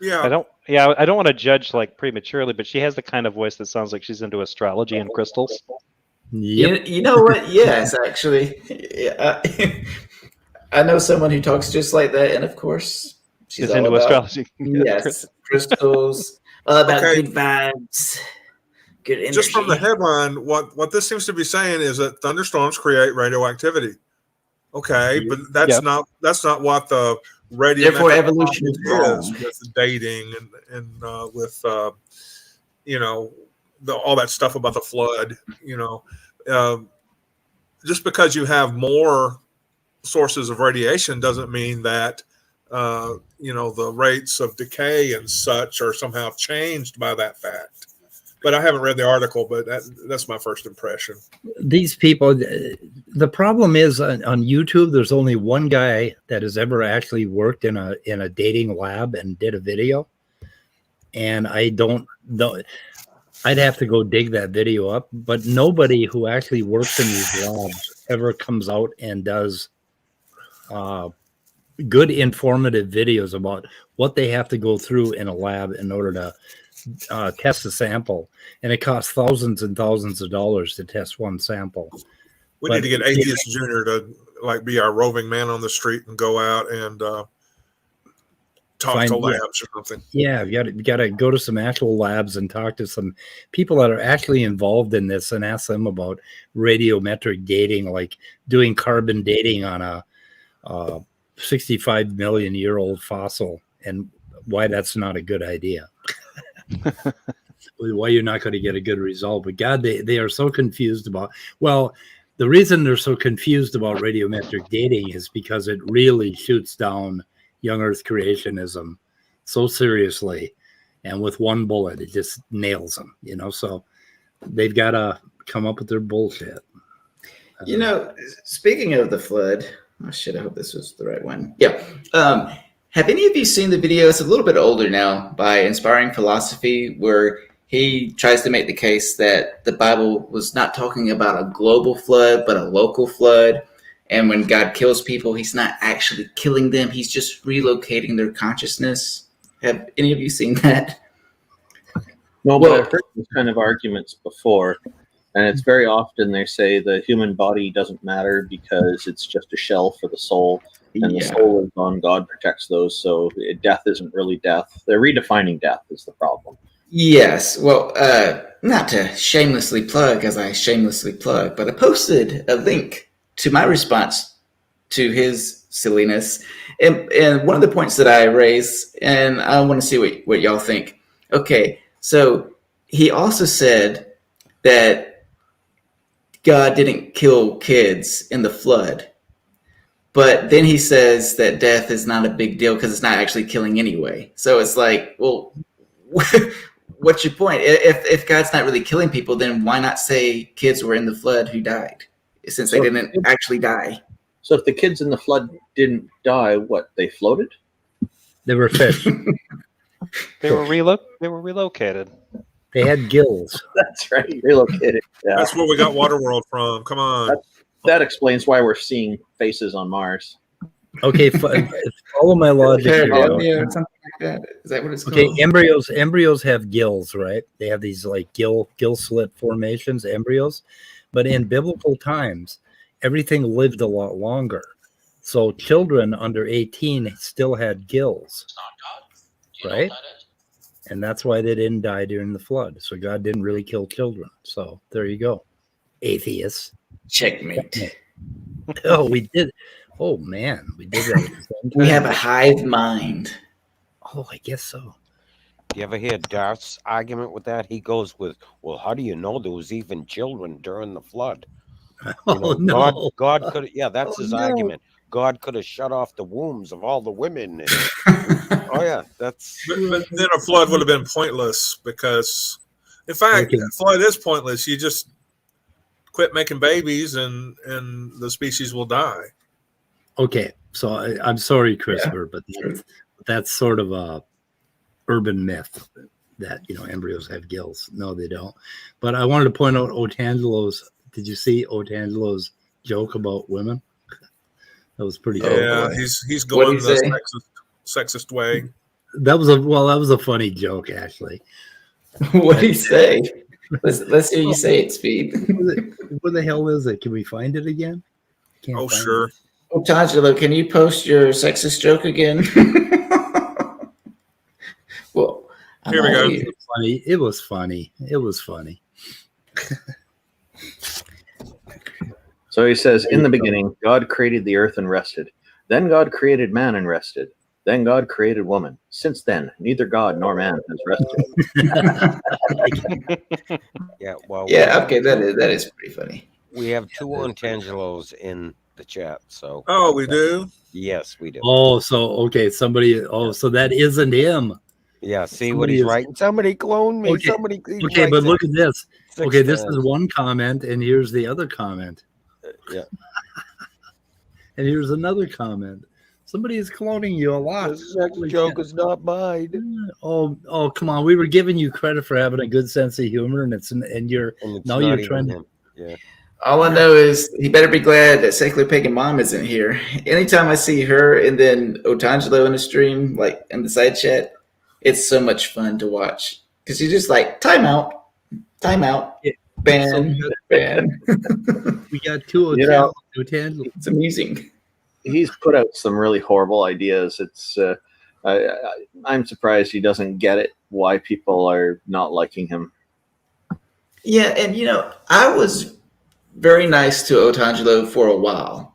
Yeah. I don't want to judge like prematurely, but she has the kind of voice that sounds like she's into astrology and crystals. Yep. You know what? Yes, actually. Yeah, I know someone who talks just like that, and of course, she's all into about astrology. Yes, crystals, all about good vibes, good energy. Just from the headline, what this seems to be saying is that thunderstorms create radioactivity. Okay, but that's not what the radiometric Therefore, evolution is wrong. with dating and with all that stuff about the flood. Just because you have more sources of radiation doesn't mean that the rates of decay and such are somehow changed by that fact. But I haven't read the article, but that's my first impression. These people, the problem is on YouTube, there's only one guy that has ever actually worked in a dating lab and did a video. And I don't know. I'd have to go dig that video up, but nobody who actually works in these labs ever comes out and does good informative videos about what they have to go through in a lab in order to test a sample, and it costs thousands and thousands of dollars to test one sample. We need to get Atheist Junior to like be our roving man on the street and go out and talk to labs or something. Yeah, you got to go to some actual labs and talk to some people that are actually involved in this and ask them about radiometric dating, like doing carbon dating on a 65 million year old fossil, and why that's not a good idea. Why you're not going to get a good result. But God, they are so confused about, well, the reason they're so confused about radiometric dating is because it really shoots down young Earth creationism so seriously, and with one bullet, it just nails them, you know, so they've got to come up with their bullshit. You know, speaking of the flood, oh shit, I hope this was the right one. Yeah. Have any of you seen the video? It's a little bit older now, by Inspiring Philosophy, where he tries to make the case that the Bible was not talking about a global flood, but a local flood. And when God kills people, he's not actually killing them. He's just relocating their consciousness. Have any of you seen that? No, but I've heard these kind of arguments before. And it's very often they say the human body doesn't matter because it's just a shell for the soul. And the soul is gone. God protects those. So death isn't really death. They're redefining death is the problem. Yes. Well, not to shamelessly plug, as I shamelessly plug, but I posted a link to my response to his silliness. And one of the points that I raised, and I want to see what y'all think. Okay, so he also said that God didn't kill kids in the flood. But then he says that death is not a big deal because it's not actually killing anyway. So it's like, well, what's your point? If God's not really killing people, then why not say kids were in the flood who died, since they didn't actually die? So if the kids in the flood didn't die, what, they floated? They were fish. They were relocated. They had gills. That's right, relocated. Yeah. That's where we got Waterworld from. Come on. That explains why we're seeing faces on Mars. Okay, follow my logic. Something like that. Is that what it's called? Okay, embryos have gills, right? They have these like gill slit formations, embryos. But in biblical times, everything lived a lot longer. So children under 18 still had gills, right? And that's why they didn't die during the flood. So God didn't really kill children. So there you go, atheists. Checkmate. Oh, we did. Oh man, we did that. At the same time. We have a hive mind. Oh, I guess so. You ever hear Darth's argument with that? He goes with, well, how do you know there was even children during the flood? No. God could, yeah, that's his argument. God could have shut off the wombs of all the women. Oh yeah, that's. But then a flood would have been pointless because, in fact, a flood is pointless. You just quit making babies, and the species will die. Okay, so I'm sorry, Christopher, but that's sort of a urban myth that embryos have gills. No, they don't. But I wanted to point out Otangelo's. Did you see Otangelo's joke about women? That was pretty. Yeah, cool. he's going the sexist way. That was a funny joke, actually. What did he say? Let's hear you say it, Speed. Where the hell is it? Can we find it again? Oh, sure. Otangelo, can you post your sexist joke again? Well, here we go. It was funny. So he says, in the beginning, God created the earth and rested. Then God created man and rested. Then God created woman. Since then, neither God nor man has rested. Yeah, well. Yeah, okay, that is pretty funny. We have two Ontangelos in the chat, so. Oh, we do? Yes, we do. Oh, so okay, so that isn't him. Yeah, see what he's writing. Somebody cloned me. Okay. Okay, but look at this. Okay, this is one comment, and here's the other comment. Yeah. And here's another comment. Somebody is cloning you a lot. This joke is not mine. Oh, come on. We were giving you credit for having a good sense of humor, and you're trying to. Yeah. All I know is he better be glad that Secular Pagan Mom isn't here. Anytime I see her and then Otangelo in the stream, like in the side chat, it's so much fun to watch. Because she's just like, time out, ban. We got two Otangelo. It's amusing. He's put out some really horrible ideas. It's I'm surprised he doesn't get it, why people are not liking him. Yeah, and I was very nice to Otangelo for a while.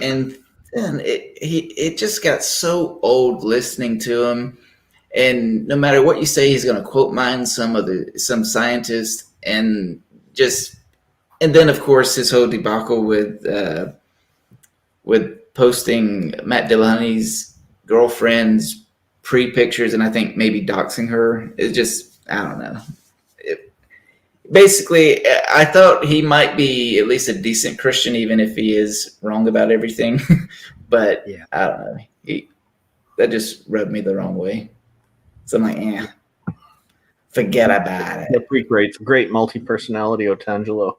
And then it just got so old listening to him. And no matter what you say, he's going to quote mine some scientist, and then of course his whole debacle with posting Matt Dillahunty's girlfriend's pre-pictures, and I think maybe doxing her. It just, I don't know. Basically, I thought he might be at least a decent Christian, even if he is wrong about everything. But yeah, I don't know. That just rubbed me the wrong way. So I'm like, forget about it. The great multi-personality Otangelo.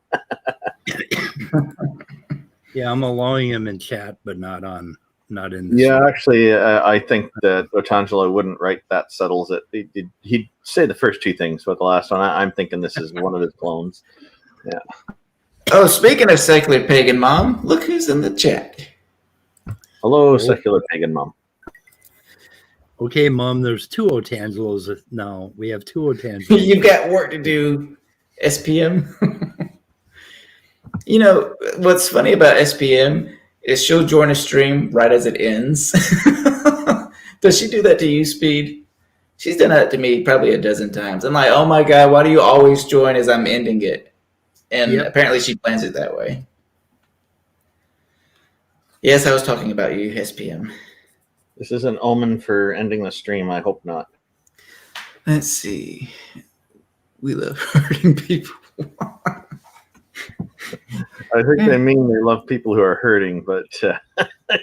Yeah, I'm allowing him in chat, but not in this. Yeah, actually, I think that Otangelo wouldn't write that settles it. He'd say the first two things, but the last one, I'm thinking this is one of his clones. Yeah. Oh, speaking of Secular Pagan Mom, look who's in the chat. Hello, Secular Pagan Mom. Okay, Mom, there's two Otangelos now. We have two Otangelos. You've got work to do, SPM. What's funny about SPM is she'll join a stream right as it ends. Does she do that to you, Speed? She's done that to me probably a dozen times. I'm like, oh my God, why do you always join as I'm ending it? And apparently she plans it that way. Yes, I was talking about you, SPM. This is an omen for ending the stream. I hope not. Let's see. We love hurting people. I think they mean they love people who are hurting, but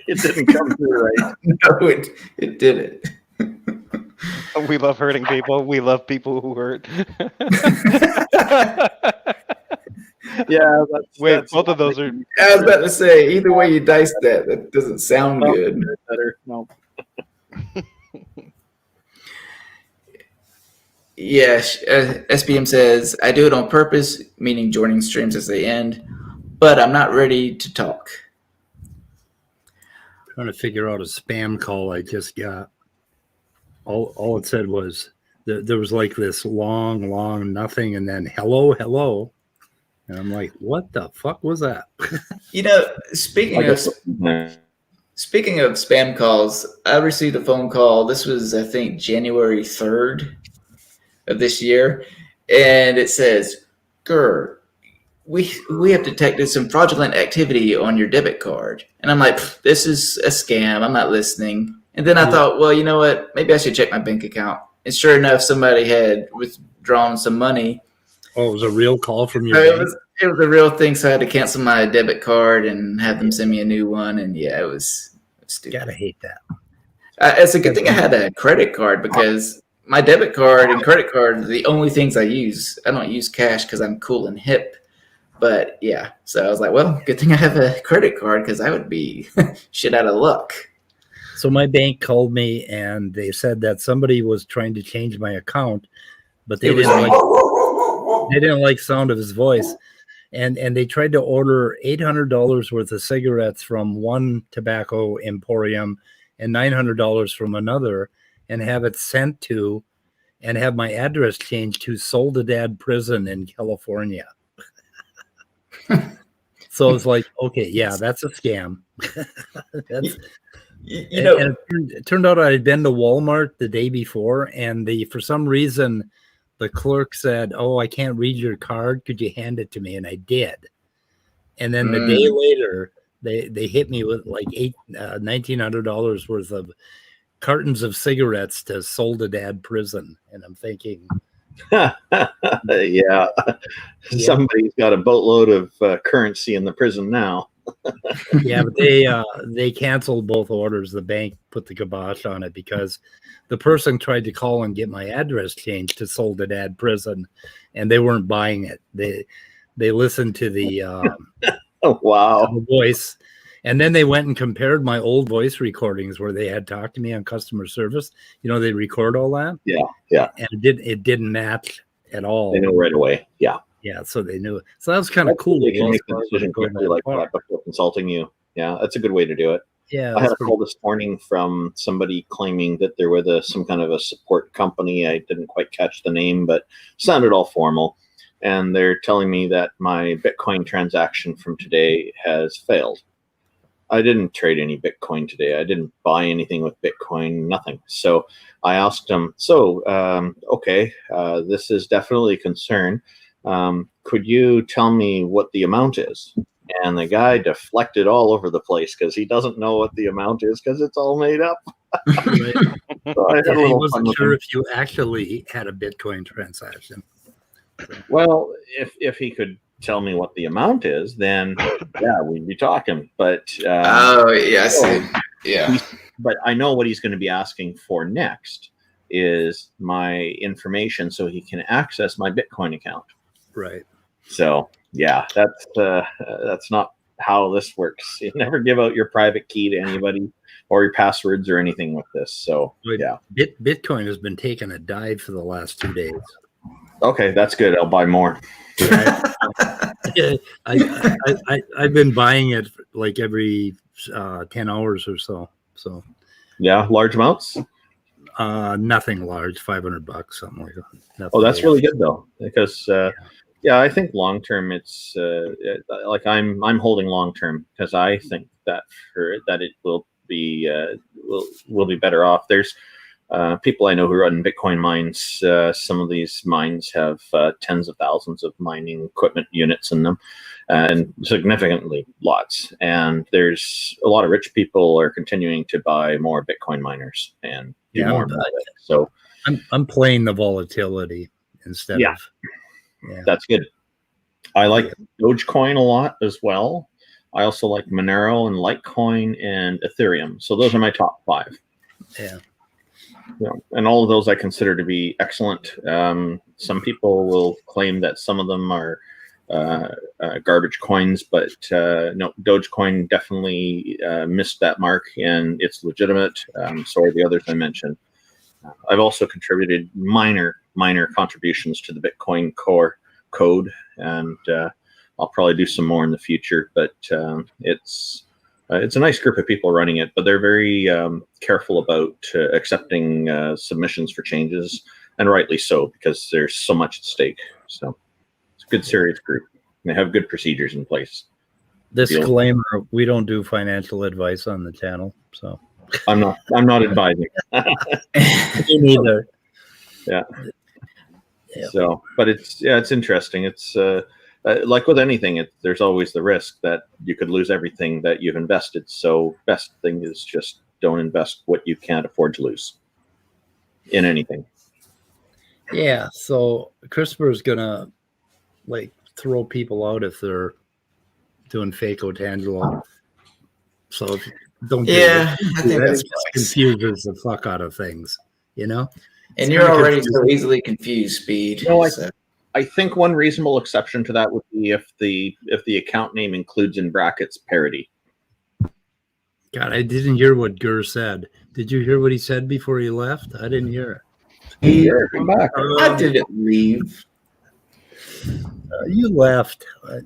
it didn't come through right. No, it didn't. We love hurting people. We love people who hurt. Yeah. Wait, both of those are. I was about to say, either way you dice that doesn't sound good. Better. No. Yes, SPM says, I do it on purpose, meaning joining streams as they end, but I'm not ready to talk. Trying to figure out a spam call I just got. All it said was there was like this long nothing, and then hello. And I'm like, what the fuck was that? Speaking of spam calls, I received a phone call. This was, I think, January 3rd of this year. And it says, Grr, we have detected some fraudulent activity on your debit card. And I'm like, this is a scam. I'm not listening. And then I thought, well, you know what? Maybe I should check my bank account. And sure enough, somebody had withdrawn some money. Oh, it was a real call from your bank? It was a real thing, so I had to cancel my debit card and have them send me a new one. And yeah, it was stupid. Gotta hate that. It's a good thing I had a credit card, because my debit card and credit card are the only things I use. I don't use cash because I'm cool and hip. But yeah, so I was like, well, good thing I have a credit card, because I would be shit out of luck. So my bank called me and they said that somebody was trying to change my account, but they didn't like the sound of his voice. And they tried to order $800 worth of cigarettes from one tobacco emporium and $900 from another, and have it sent to, and have my address changed to Soledad Prison in California. So it's like, okay, yeah, that's a scam. It turned out I had been to Walmart the day before, and for some reason the clerk said, oh, I can't read your card. Could you hand it to me? And I did. And then the day later, they hit me with like $1,900 worth of cartons of cigarettes to Soledad Prison. And I'm thinking, yeah, somebody's got a boatload of currency in the prison now. Yeah, but they canceled both orders. The bank put the kibosh on it because the person tried to call and get my address changed to Soledad Prison, and they weren't buying it. They listened to the oh wow, the voice, and then they went and compared my old voice recordings where they had talked to me on customer service. You know, they record all that. Yeah, and it didn't match at all. they know right away. Yeah, so they knew it. So that was kind of cool. They can make the decision quickly like that before consulting you. Yeah, that's a good way to do it. Yeah, I had a call this morning from somebody claiming that they're with some kind of a support company. I didn't quite catch the name, but sounded all formal. And they're telling me that my Bitcoin transaction from today has failed. I didn't trade any Bitcoin today. I didn't buy anything with Bitcoin, nothing. So I asked them, okay, this is definitely a concern. Could you tell me what the amount is? And the guy deflected all over the place because he doesn't know what the amount is because it's all made up. Right. So I had a He little wasn't fun sure with if you actually had a Bitcoin transaction. Well, if he could tell me what the amount is, then yeah, we'd be talking. But I see. Yeah. But I know what he's going to be asking for next is my information so he can access my Bitcoin account. Right. So yeah, that's not how this works. You never give out your private key to anybody or your passwords or anything with this. So yeah, Bitcoin has been taking a dive for the last 2 days. Okay, that's good. I'll buy more. I've been buying it like every 10 hours or so. So yeah, large amounts. Nothing large, $500, something like that. Nothing Oh, that's big. really good though, because yeah, I think long term it's like I'm holding long term because I think that it will be better off. There's people I know who run Bitcoin mines. Some of these mines have tens of thousands of mining equipment units in them, and significantly lots. And there's a lot of rich people are continuing to buy more Bitcoin miners and do more of it. So I'm playing the volatility instead of. Yeah, that's good. I like Dogecoin a lot as well. I also like Monero and Litecoin and Ethereum. So those are my top 5. Yeah. Yeah, and all of those I consider to be excellent. Some people will claim that some of them are garbage coins, but no, Dogecoin definitely missed that mark, and it's legitimate. So are the others I mentioned. I've also contributed minor contributions to the Bitcoin core code, and I'll probably do some more in the future. But it's a nice group of people running it, but they're very careful about accepting submissions for changes, and rightly so, because there's so much at stake. So it's a good, serious group. They have good procedures in place. Disclaimer: we don't do financial advice on the channel, so I'm not advising. Me neither. Yeah. So, but it's interesting. It's like with anything, there's always the risk that you could lose everything that you've invested. So best thing is just don't invest what you can't afford to lose in anything. Yeah. So CRISPR is gonna like throw people out if they're doing fake Otangelo. So if you don't do I think that that's confuses the fuck out of things, you know. And It's you're kinda already confusing. so easily confused, Speed. No, so. I think one reasonable exception to that would be if the account name includes in brackets parody. God, I didn't hear what Gurr said. Did you hear what he said before he left? I didn't hear it. Come back. I didn't leave. You left. All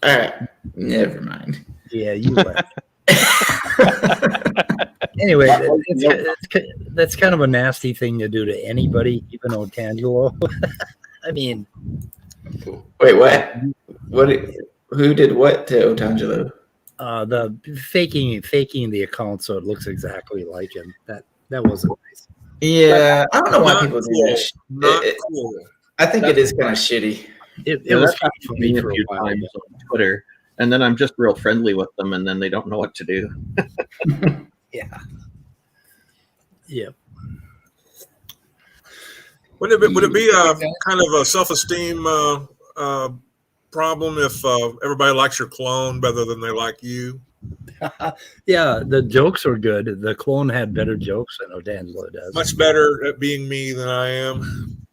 right, never mind. Yeah, you left. Anyway, that's kind of a nasty thing to do to anybody, even Otangelo. I mean, wait, what? Who did what to Otangelo? The faking the account so it looks exactly like him. That wasn't nice. Yeah, I don't know why people do cool. that. Not cool. I think it is kind of shitty. It was That's kind of happened to me funny a for a few while. times on Twitter, and then I'm just real friendly with them, and then they don't know what to do. Yeah. Yeah. Would it be a kind of a self-esteem problem if everybody likes your clone better than they like you? Yeah, the jokes were good. The clone had better jokes than Otangelo does. Much better at being me than I am.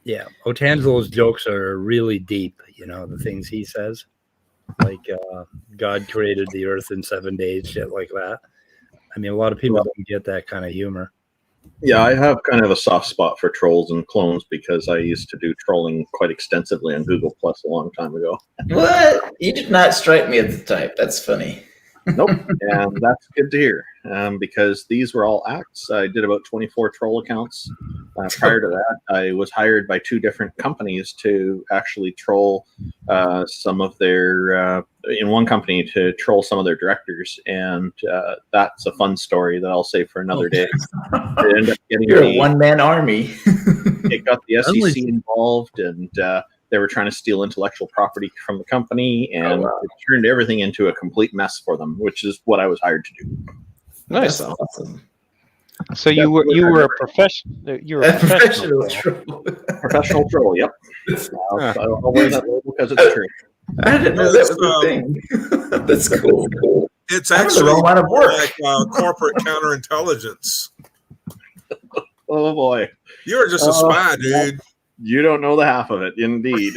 Yeah, Otangelo's jokes are really deep. You know, the things he says, like God created the earth in 7 days, shit like that. I mean, a lot of people don't get that kind of humor. Yeah, I have kind of a soft spot for trolls and clones because I used to do trolling quite extensively on Google Plus a long time ago. What? You did not strike me as the type. That's funny. Nope, and that's good to hear because these were all acts. I did about 24 troll accounts. Prior to that, I was hired by 2 different companies to actually troll some of their, in one company to troll some of their directors, and that's a fun story that I'll save for another day. It ended up getting You're a one-man army. It got the SEC involved, and they were trying to steal intellectual property from the company, and it turned everything into a complete mess for them, which is what I was hired to do. Nice. That's awesome. So you were a professional. You were a professional troll. Professional troll. Yep. I'll wear that label because it's true. I didn't know that was the thing. That's cool. It's I'm actually the wrong line of work. like corporate counterintelligence. Oh boy, You're just a spy, dude. You don't know the half of it, indeed.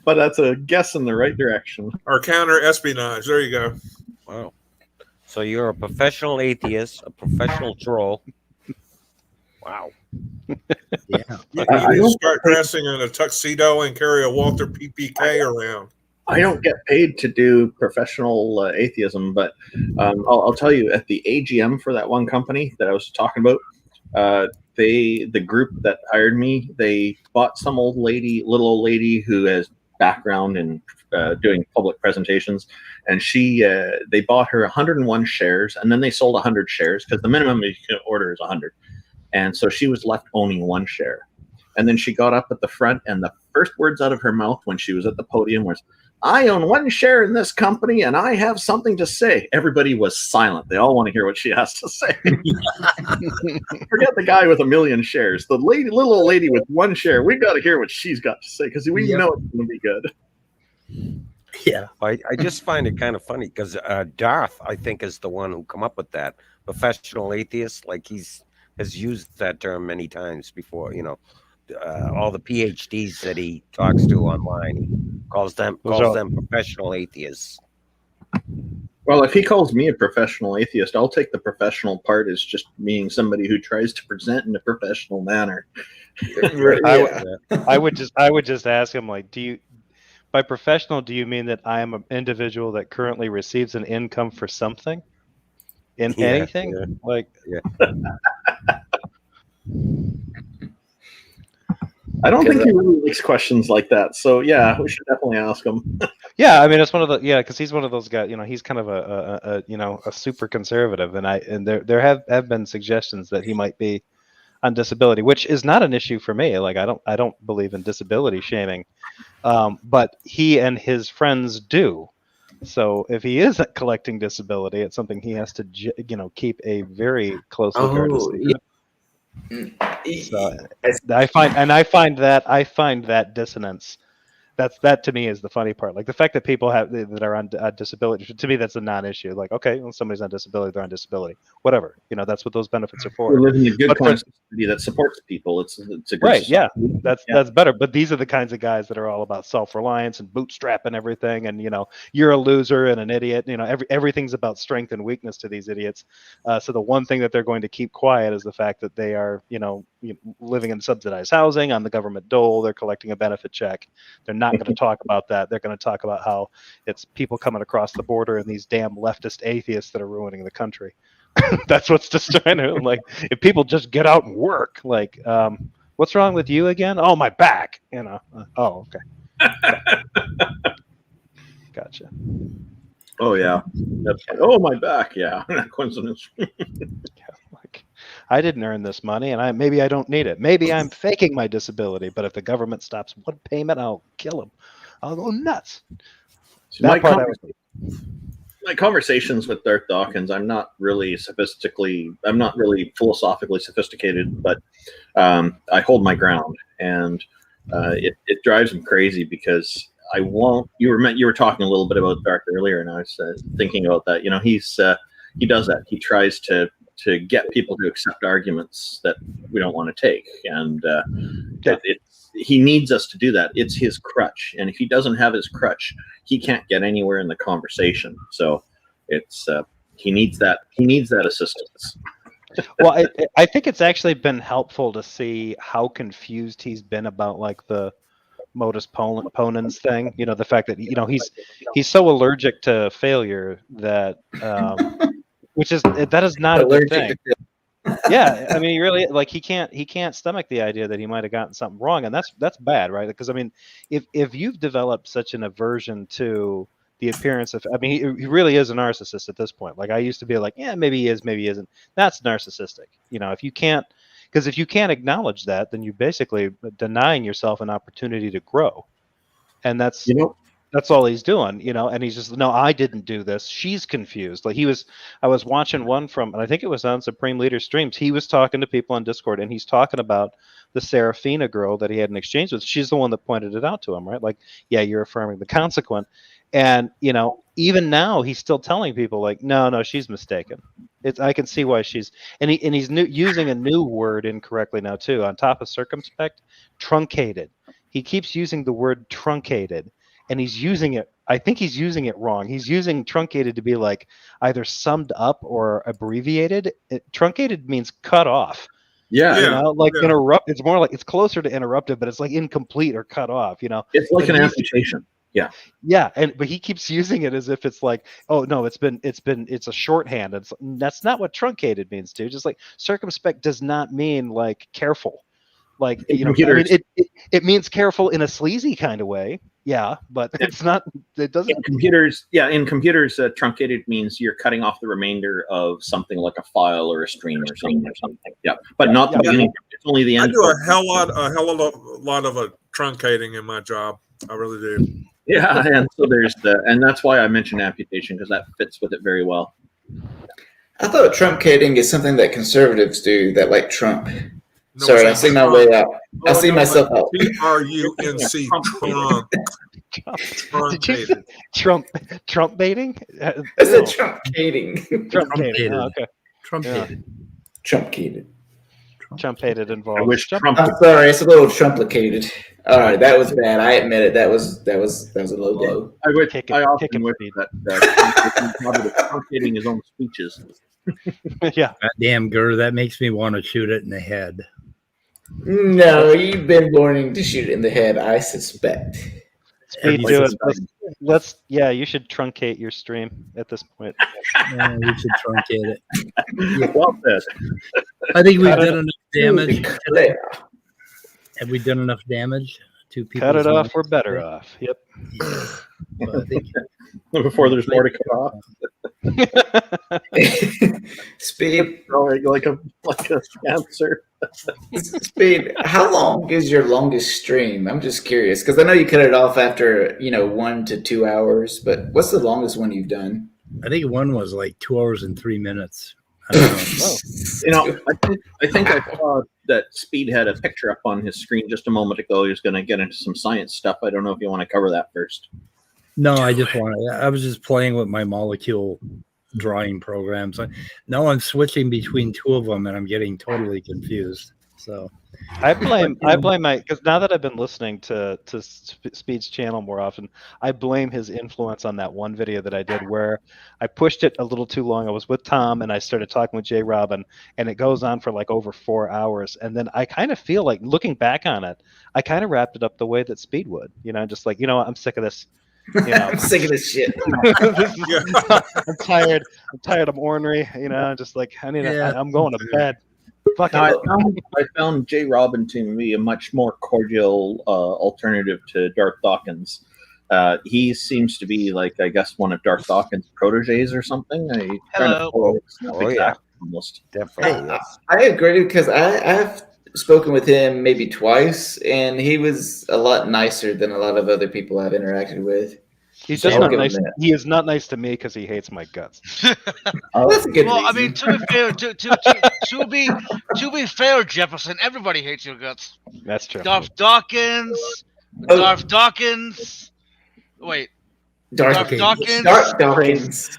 But that's a guess in the right direction. Or counter espionage. There you go. Wow. So you're a professional atheist, a professional troll. Wow. Yeah. You need to start dressing in a tuxedo and carry a Walter PPK around. I don't get paid to do professional atheism, but I'll tell you, at the AGM for that one company that I was talking about, the group that hired me, they bought some little old lady who has background in doing public presentations, and they bought her 101 shares, and then they sold 100 shares because the minimum you can order is 100, and so she was left owning 1 share. And then she got up at the front, and the first words out of her mouth when she was at the podium was, "I own 1 share in this company, and I have something to say." Everybody was silent. They all want to hear what she has to say. Forget the guy with 1 million shares. The little old lady with 1 share, we've got to hear what she's got to say because we know it's going to be good. Yeah. I just find it kind of funny because Darth, I think, is the one who come up with that. Professional atheist, like has used that term many times before, all the PhDs that he talks to online, he calls them professional atheists. Well, if he calls me a professional atheist, I'll take the professional part as just being somebody who tries to present in a professional manner. I would just ask him, like, by professional, do you mean that I am an individual that currently receives an income for something? Anything? Yeah. Like, I don't think he really likes questions like that. So yeah, we should definitely ask him. Yeah, I mean, it's one of the because he's one of those guys. He's kind of a super conservative, and there have been suggestions that he might be on disability, which is not an issue for me. Like, I don't believe in disability shaming, but he and his friends do. So if he is collecting disability, it's something he has to keep a very close regard to. So I find that dissonance. That to me is the funny part. Like the fact that people that are on disability, to me, that's a non-issue. Like, okay, when somebody's on disability, they're on disability. Whatever, that's what those benefits are for. We're living in a good kind of society that supports people. It's a good right. society. Yeah, that's better. But these are the kinds of guys that are all about self-reliance and bootstrapping everything. And you're a loser and an idiot. Everything's about strength and weakness to these idiots. So the one thing that they're going to keep quiet is the fact that they are, living in subsidized housing on the government dole. They're collecting a benefit check. They're not going to talk about that. They're going to talk about how it's people coming across the border and these damn leftist atheists that are ruining the country. That's what's just trying to, like, if people just get out and work, like, what's wrong with you again? Oh, my back, oh, okay. Gotcha. Oh yeah. Oh, my back. Yeah. Coincidence. I didn't earn this money, and maybe I don't need it. Maybe I'm faking my disability, but if the government stops one payment, I'll kill them. I'll go nuts. My conversations with Darth Dawkins, I'm not really philosophically sophisticated, but I hold my ground, and it drives him crazy because I won't. You were talking a little bit about Darth earlier, and I was thinking about that. He does that. He tries to to get people to accept arguments that we don't want to take, and he needs us to do that. It's his crutch, and if he doesn't have his crutch, he can't get anywhere in the conversation. So it's he needs that assistance. Well, I think it's actually been helpful to see how confused he's been about like the modus ponens thing. You know, the fact that he's so allergic to failure that which is not a good thing. Yeah, I mean, really, like he can't stomach the idea that he might have gotten something wrong, and that's bad, right? Because I mean, if you've developed such an aversion to the appearance of, I mean, he really is a narcissist at this point. Like I used to be like, yeah, maybe he is, maybe he isn't. That's narcissistic. You know, if you can't acknowledge that, then you're basically denying yourself an opportunity to grow, and that's all he's doing. You know, and he's just, no, I didn't do this. She's confused. Like I was watching one from, and I think it was on Supreme Leader streams. He was talking to people on Discord, and he's talking about the Serafina girl that he had an exchange with. She's the one that pointed it out to him, right? Like, yeah, you're affirming the consequent. And, you know, even now he's still telling people like, no, she's mistaken. I can see why she's, and he's using a new word incorrectly now too. On top of circumspect, truncated. He keeps using the word truncated, and he's using it. I think he's using it wrong. He's using truncated to be like either summed up or abbreviated. Truncated means cut off. Yeah, you know, like interrupt. It's more like, it's closer to interrupted, but it's like incomplete or cut off. You know, it's like an amputation. Yeah, but he keeps using it as if it's like, oh no, it's a shorthand. That's not what truncated means, dude. Just like circumspect does not mean like careful. Like, you know, I mean, it means careful in a sleazy kind of way. Yeah, but it's not. It doesn't. In computers, truncated means you're cutting off the remainder of something like a file or a stream or something. Yeah, but not the beginning. It's only the end. I do a hell lot of truncating in my job. I really do. Yeah, and so and that's why I mentioned amputation, because that fits with it very well. I thought truncating is something that conservatives do, that like Trump. No, sorry, I see my way out. I see myself out. Trunc. Trump baiting? I said truncating. Truncating. Oh, okay. Truncated. Trump-hated involved. I wish Trump. I'm sorry, it's a little trumplicated. All right, that was bad. I admit it. That was a low blow. I often wish that truncating his own speeches. Yeah. God damn, Gur, that makes me want to shoot it in the head. No, you've been wanting to shoot it in the head, I suspect. Speed, do it. You should truncate your stream at this point. Yeah, we should truncate it. Well said. I think we've done enough damage. Have we done enough damage to people? Cut it off, we're better off. Yep. Yeah. Well, I think before there's more to cut off. Speed, like a answer. Speed, how long is your longest stream? I'm just curious because I know you cut it off after 1 to 2 hours, but what's the longest one you've done? I think one was like 2 hours and 3 minutes. I don't know. I think I saw that Speed had a picture up on his screen just a moment ago. He was going to get into some science stuff. I don't know if you want to cover that first. No, I was just playing with my molecule drawing programs. Now I'm switching between two of them, and I'm getting totally confused. So I blame my, because now that I've been listening to Speed's channel more often, I blame his influence on that one video that I did where I pushed it a little too long. I was with Tom and I started talking with Jay Robin, and it goes on for like over 4 hours. And then I kind of feel like, looking back on it, I kind of wrapped it up the way that Speed would, just like, I'm sick of this. I'm sick of this shit. I'm tired. I'm ornery. Just like I'm going to bed. I found Jay Robin to be a much more cordial alternative to Darth Dawkins. He seems to be like, I guess, one of Darth Dawkins' proteges or something. Hello. Almost. Definitely. I agree because I've spoken with him maybe twice, and he was a lot nicer than a lot of other people I've interacted with. He's just not nice. He is not nice to me because he hates my guts. That's a good reason. I mean, to be fair, Jefferson, everybody hates your guts. That's true. Darth Dawkins. Wait. Darth Dawkins.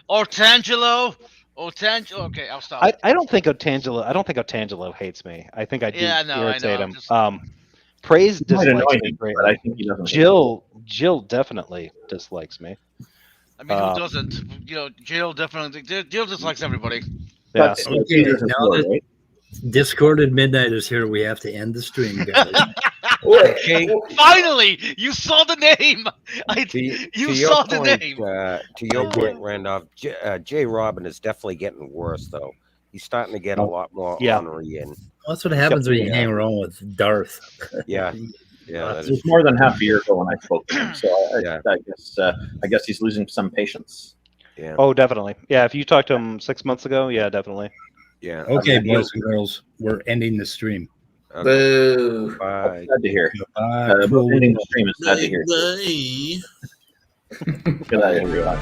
Or Tangelo. Okay, I'll stop. I don't think Otangelo hates me. I think I do irritate him. Praise dislikes me greatly. But I think he doesn't. Jill definitely dislikes me. I mean, who doesn't? Jill definitely. Jill dislikes everybody. Yeah. Okay, now that Discord at Midnight is here, we have to end the stream, guys. Finally, you saw the name. You saw the name. To your point, Randolph, Jay Robin is definitely getting worse, though. He's starting to get a lot more ornery in. Well, that's what happens when you hang around with Darth. Yeah. It was more than half a year ago when I spoke to him, so I guess he's losing some patience. Yeah. Oh, definitely. Yeah, if you talked to him 6 months ago, yeah, definitely. Yeah. Okay, boys and girls, we're ending the stream. Okay. Boo. Bye. Sad to hear. Bye. Ending the stream is sad to hear. Bye. Good night, everyone.